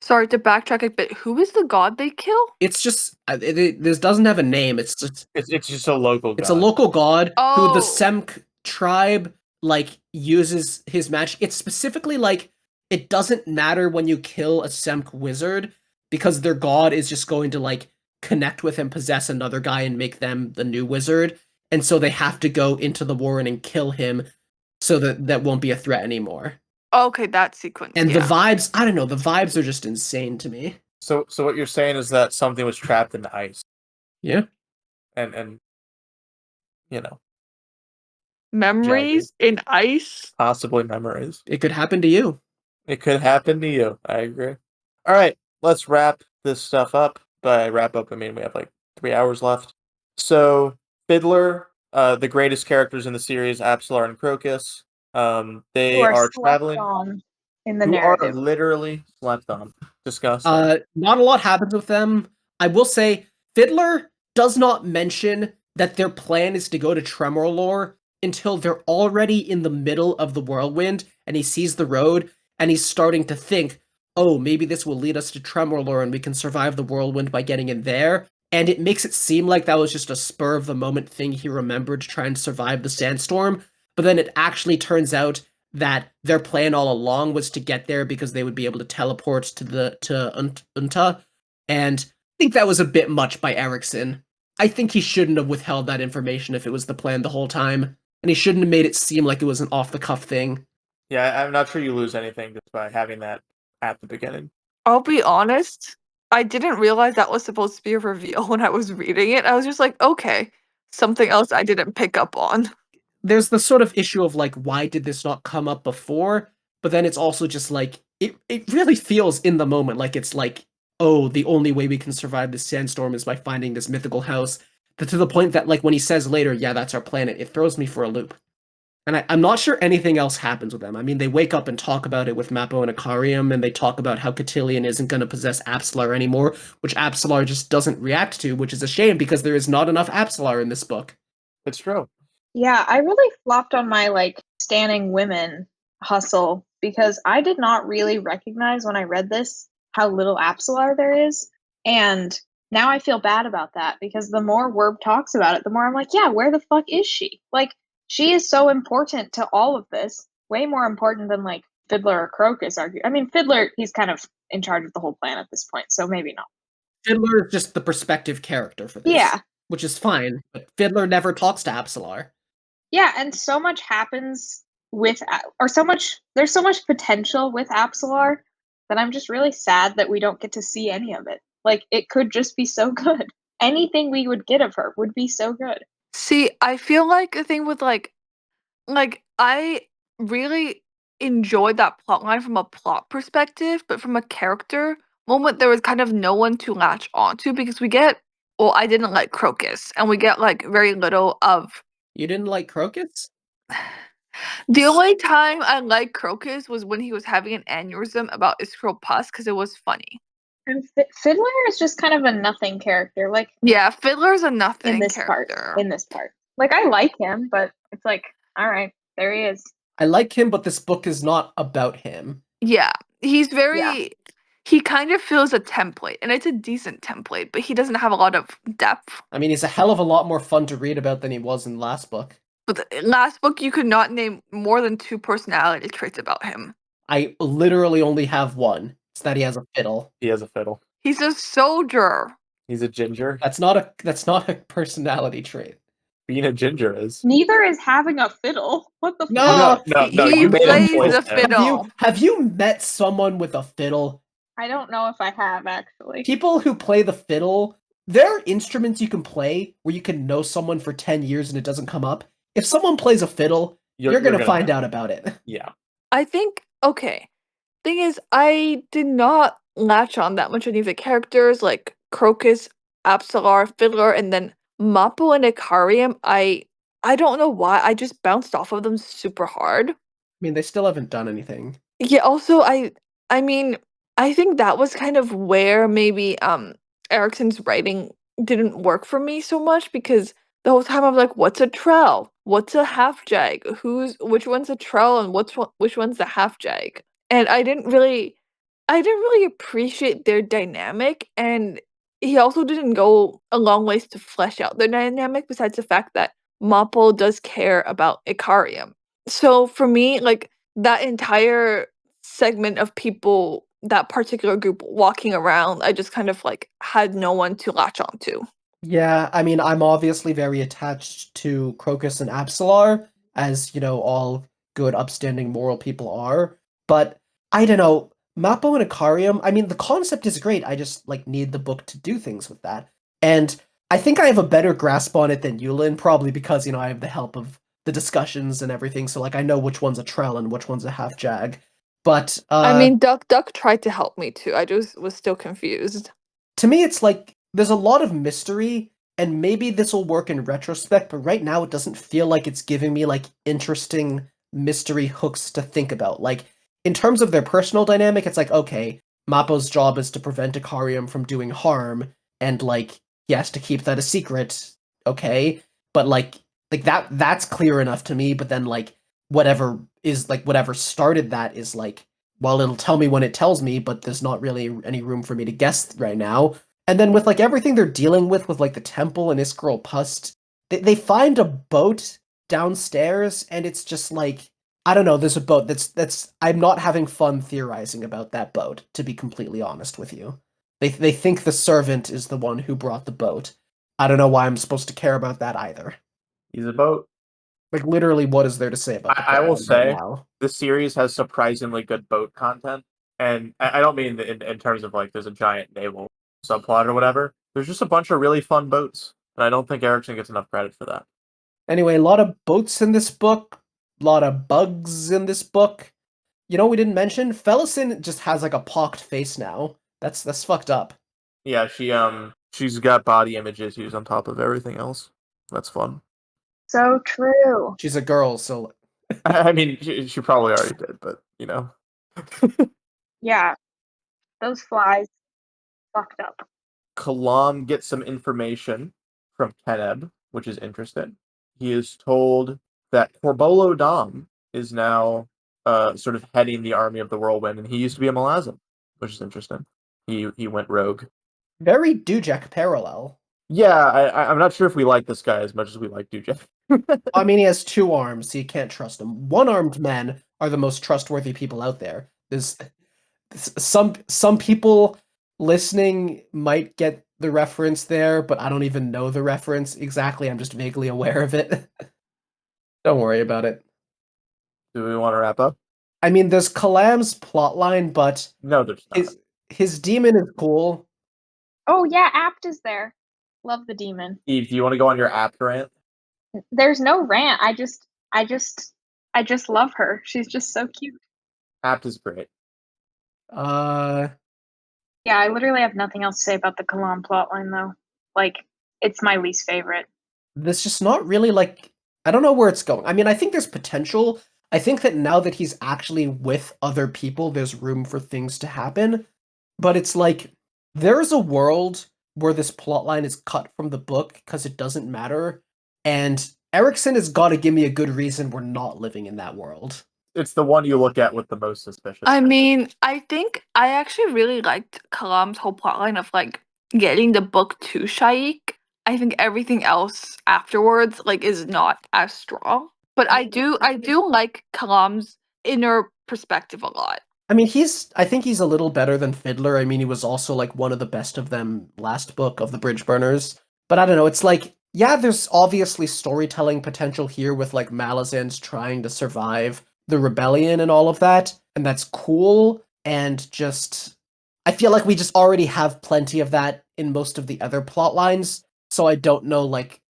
Sorry to backtrack a bit. Who is the god they kill? It's just this doesn't have a name. It's It's just a local it's a god. local god who the Oh. Semk tribe like uses his magic. It's specifically like it doesn't matter when you kill a Semk wizard because their god is just going to like connect with and possess another guy and make them the new wizard. And so they have to go into the warren and kill him so that won't be a threat anymore. Okay, that sequence. And yeah. the vibes, I don't know, the vibes are just insane to me. So what you're saying is that something was trapped in ice, Yeah. and you know, Memories in ice. possibly memories. It could happen to you. It could happen to you. I agree. All right, let's wrap this stuff up. By wrap up, I mean we have like 3 hours left. So Fiddler, the greatest characters in the series, Absalar and Crocus. They Who are are slept traveling. on in the Who are narrative. literally slept on. Disgusting. Not a lot happens with them. I will say, Fiddler does not mention that their plan is to go to Tremorlore until they're already in the middle of the whirlwind, and he sees the road, and he's starting to think, oh, maybe this will lead us to Tremorlore, and we can survive the whirlwind by getting in there. And it makes it seem like that was just a spur of the moment thing he remembered to try and survive the sandstorm. But then it actually turns out that their plan all along was to get there because they would be able to teleport to Unta. And I think that was a bit much by Erickson. I think he shouldn't have withheld that information if it was the plan the whole time. And he shouldn't have made it seem like it was an off-the-cuff thing. Yeah, I'm not sure you lose anything just by having that at the beginning. I'll be honest. I didn't realize that was supposed to be a reveal when I was reading it. I was just like, okay, something else I didn't pick up on. There's the sort of issue of like, why did this not come up before? But then it's also just like, it really feels in the moment like it's like, oh, the only way we can survive this sandstorm is by finding this mythical house. To the point that like when he says later, yeah, that's our planet, it throws me for a loop. And I'm not sure anything else happens with them. I mean, they wake up and talk about it with Mappo and Ikariam, and they talk about how Cotillion isn't going to possess Absalar anymore, which Absalar just doesn't react to, which is a shame because there is not enough Absalar in this book. It's true. Yeah, I really flopped on my like standing women hustle because I did not really recognize when I read this how little Absalar there is. And now I feel bad about that because the more Werb talks about it, the more I'm like, yeah, where the fuck is she? Like, she is so important to all of this, way more important than like Fiddler or Crocus argue. I mean, Fiddler, he's kind of in charge of the whole plan at this point, so maybe not. Fiddler is just the perspective character for this. Yeah. Which is fine, but Fiddler never talks to Absalar. Yeah, and so much happens with, or so much, there's so much potential with Absalar that I'm just really sad that we don't get to see any of it. Like, it could just be so good. Anything we would get of her would be so good. See, I feel like the thing with like I really enjoyed that plot line from a plot perspective, but from a character moment, there was kind of no one to latch onto because we get, well, I didn't like Crocus, and we get like very little of. You didn't like Crocus? The only time I liked Crocus was when he was having an aneurysm about Iskral Pus because it was funny. And Fiddler is just kind of a nothing character, like Yeah, Fiddler's a in nothing this character. part. In this part, like I like him, but it's like, all right, there he is. I like him, but this book is not about him. Yeah, he's very. Yeah. He kind of feels a template, and it's a decent template, but he doesn't have a lot of depth. I mean, he's a hell of a lot more fun to read about than he was in the last book. But the last book, you could not name more than 2 personality traits about him. I literally only have one. It's that he has a fiddle. He has a fiddle. He's a soldier. He's a ginger. That's not a personality trait. Being a ginger is. Neither is having a fiddle. What the No, fuck? No, He you made a plays choice the there. fiddle. Have you met someone with a fiddle? I don't know if I have actually. People who play the fiddle, there are instruments you can play where you can know someone for 10 years and it doesn't come up. If someone plays a fiddle, you're going to find know. out about it. Yeah. I think, okay. Thing is, I did not latch on that much on any of the characters, like Crocus, Absalar, Fiddler, and then Mappo and Ikariam. I don't know why, I just bounced off of them super hard. I mean, they still haven't done anything. Yeah, also, I mean, I think that was kind of where maybe, Erickson's writing didn't work for me so much because the whole time I was like, "What's a trell? What's a half jag? Which one's a trell and which one's the half jag?" And I didn't really I didn't really appreciate their dynamic, and he also didn't go a long ways to flesh out their dynamic besides the fact that Mappo does care about Ikariam. So for me, like that entire segment of people, that particular group walking around, I just kind of like had no one to latch on to. Yeah, I mean, I'm obviously very attached to Crocus and Absolar, as, all good, upstanding, moral people are. But I don't know, Mappo and Ikariam, I mean, the concept is great. I just, need the book to do things with that. And I think I have a better grasp on it than Yulin, probably because, I have the help of the discussions and everything. So, I know which one's a Trell and which one's a half Jag. But, I mean, Duck tried to help me too. I just was still confused. to me, it's like there's a lot of mystery, and maybe this will work in retrospect, but right now it doesn't feel like it's giving me interesting mystery hooks to think about. Like, in terms of their personal dynamic, it's like, okay, Mappo's job is to prevent Ikariam from doing harm, and he has to keep that a secret, okay? But that's clear enough to me, but then whatever started that is well, it'll tell me when it tells me, but there's not really any room for me to guess right now. And then with everything they're dealing with the temple and Iskral Pust, they find a boat downstairs, and it's just I don't know. There's a boat that's I'm not having fun theorizing about that boat, to be completely honest with you. They think the servant is the one who brought the boat. I don't know why I'm supposed to care about that either. He's a boat. Literally, what is there to say about the I will plot line right say now? the series has surprisingly good boat content, and I don't mean in terms of there's a giant naval subplot or whatever. There's just a bunch of really fun boats, and I don't think Erickson gets enough credit for that. Anyway, a lot of boats in this book, a lot of bugs in this book. We didn't mention Fellison just has a pocked face now. That's fucked up. Yeah, she's got body image issues on top of everything else. That's fun. So true. She's a girl, so I mean, she probably already did, but Yeah, those flies fucked up. Kalam gets some information from Keneb, which is interesting. He is told that Corbolo Dom is now sort of heading the army of the Whirlwind, and he used to be a Malazan, which is interesting. He went rogue. very Dujek parallel. Yeah, I'm not sure if we like this guy as much as we like Dujek. I mean, he has 2 arms, so you can't trust him. One-armed men are the most trustworthy people out there. There's some people listening might get the reference there, but I don't even know the reference exactly. I'm just vaguely aware of it. Don't worry about it. Do we want to wrap up? I mean, there's Kalam's plotline, but No, there's not. his demon is cool. Oh yeah, Apt is there. Love the demon. Eve, do you want to go on your app rant? There's no rant. I just love her. She's just so cute. Apt is great. Yeah, I literally have nothing else to say about the Kalam plotline though. It's my least favorite. There's just not really I don't know where it's going. I mean, I think there's potential. I think that now that he's actually with other people, there's room for things to happen. But it's there's a world where this plotline is cut from the book because it doesn't matter. And Erickson has got to give me a good reason we're not living in that world. It's the one you look at with the most suspicion. I mean, I think I actually really liked Kalam's whole plotline of getting the book to Shaik. I think everything else afterwards is not as strong. But I do like Kalam's inner perspective a lot. I mean, I think he's a little better than Fiddler. I mean, he was also one of the best of them last book of the Bridge Burners. But I don't know, it's yeah, there's obviously storytelling potential here with Malazan's trying to survive the rebellion and all of that, and that's cool. And just I feel like we just already have plenty of that in most of the other plot lines, so I don't know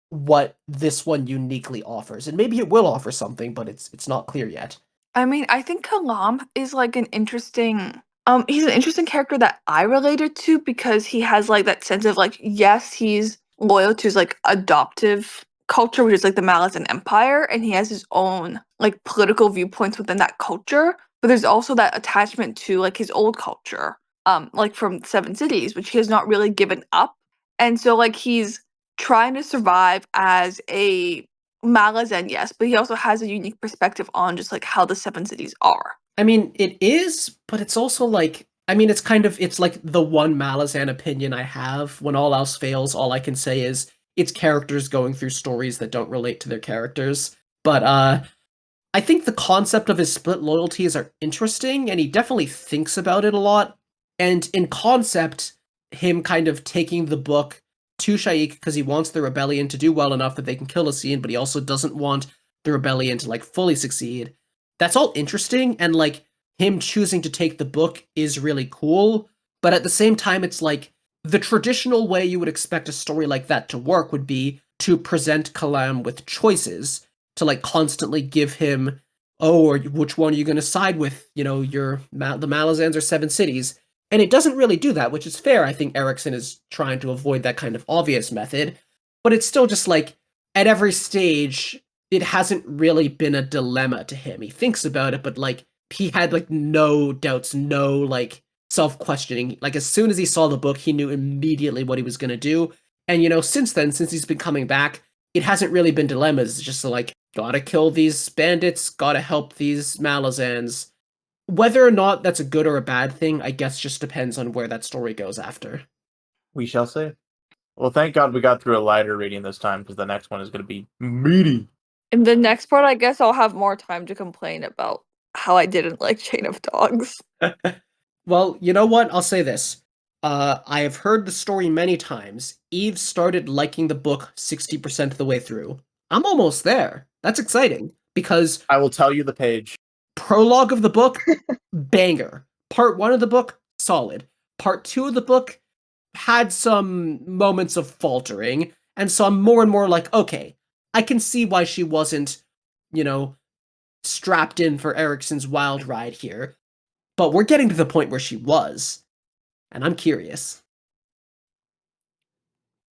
what this one uniquely offers. And maybe it will offer something, but it's not clear yet. I mean, I think Kalam is an interesting he's an interesting character that I related to because he has that sense of yes, he's loyal to his adoptive culture, which is the Malazan Empire, and he has his own political viewpoints within that culture. But there's also that attachment to his old culture, from Seven Cities, which he has not really given up. And so he's trying to survive as a Malazan, yes, but he also has a unique perspective on just how the Seven Cities are. I mean, it is, but it's also I mean, it's like the one Malazan opinion I have. When all else fails, all I can say is it's characters going through stories that don't relate to their characters. But I think the concept of his split loyalties are interesting, and he definitely thinks about it a lot. And in concept, him kind of taking the book to Shaik because he wants the rebellion to do well enough that they can kill Asin, but he also doesn't want the rebellion to like fully succeed. That's all interesting, and like him choosing to take the book is really cool. But at the same time, it's like the traditional way you would expect a story like that to work would be to present Kalam with choices to like constantly give him, oh, or which one are you going to side with? You know, the Malazans or Seven Cities, and it doesn't really do that, which is fair. I think Erickson is trying to avoid that kind of obvious method, but it's still just like at every stage, it hasn't really been a dilemma to him. He thinks about it, but like he had like no doubts, no like self-questioning. Like as soon as he saw the book, he knew immediately what he was going to do. And you know, since then, since he's been coming back, it hasn't really been dilemmas. It's just like, gotta kill these bandits, gotta help these Malazans. Whether or not that's a good or a bad thing, I guess just depends on where that story goes after. We shall see. Well, thank God we got through a lighter reading this time because the next one is going to be meaty. In the next part, I guess I'll have more time to complain about how I didn't like Chain of Dogs. Well, you know what? I'll say this. I have heard the story many times. Eve started liking the book 60% of the way through. I'm almost there. That's exciting because I will tell you the page. prologue of the book, banger. Part 1 of the book, solid. Part 2 of the book had some moments of faltering, and so I'm more and more like, okay, I can see why she wasn't, you know, strapped in for Erickson's wild ride here. But we're getting to the point where she was, and I'm curious.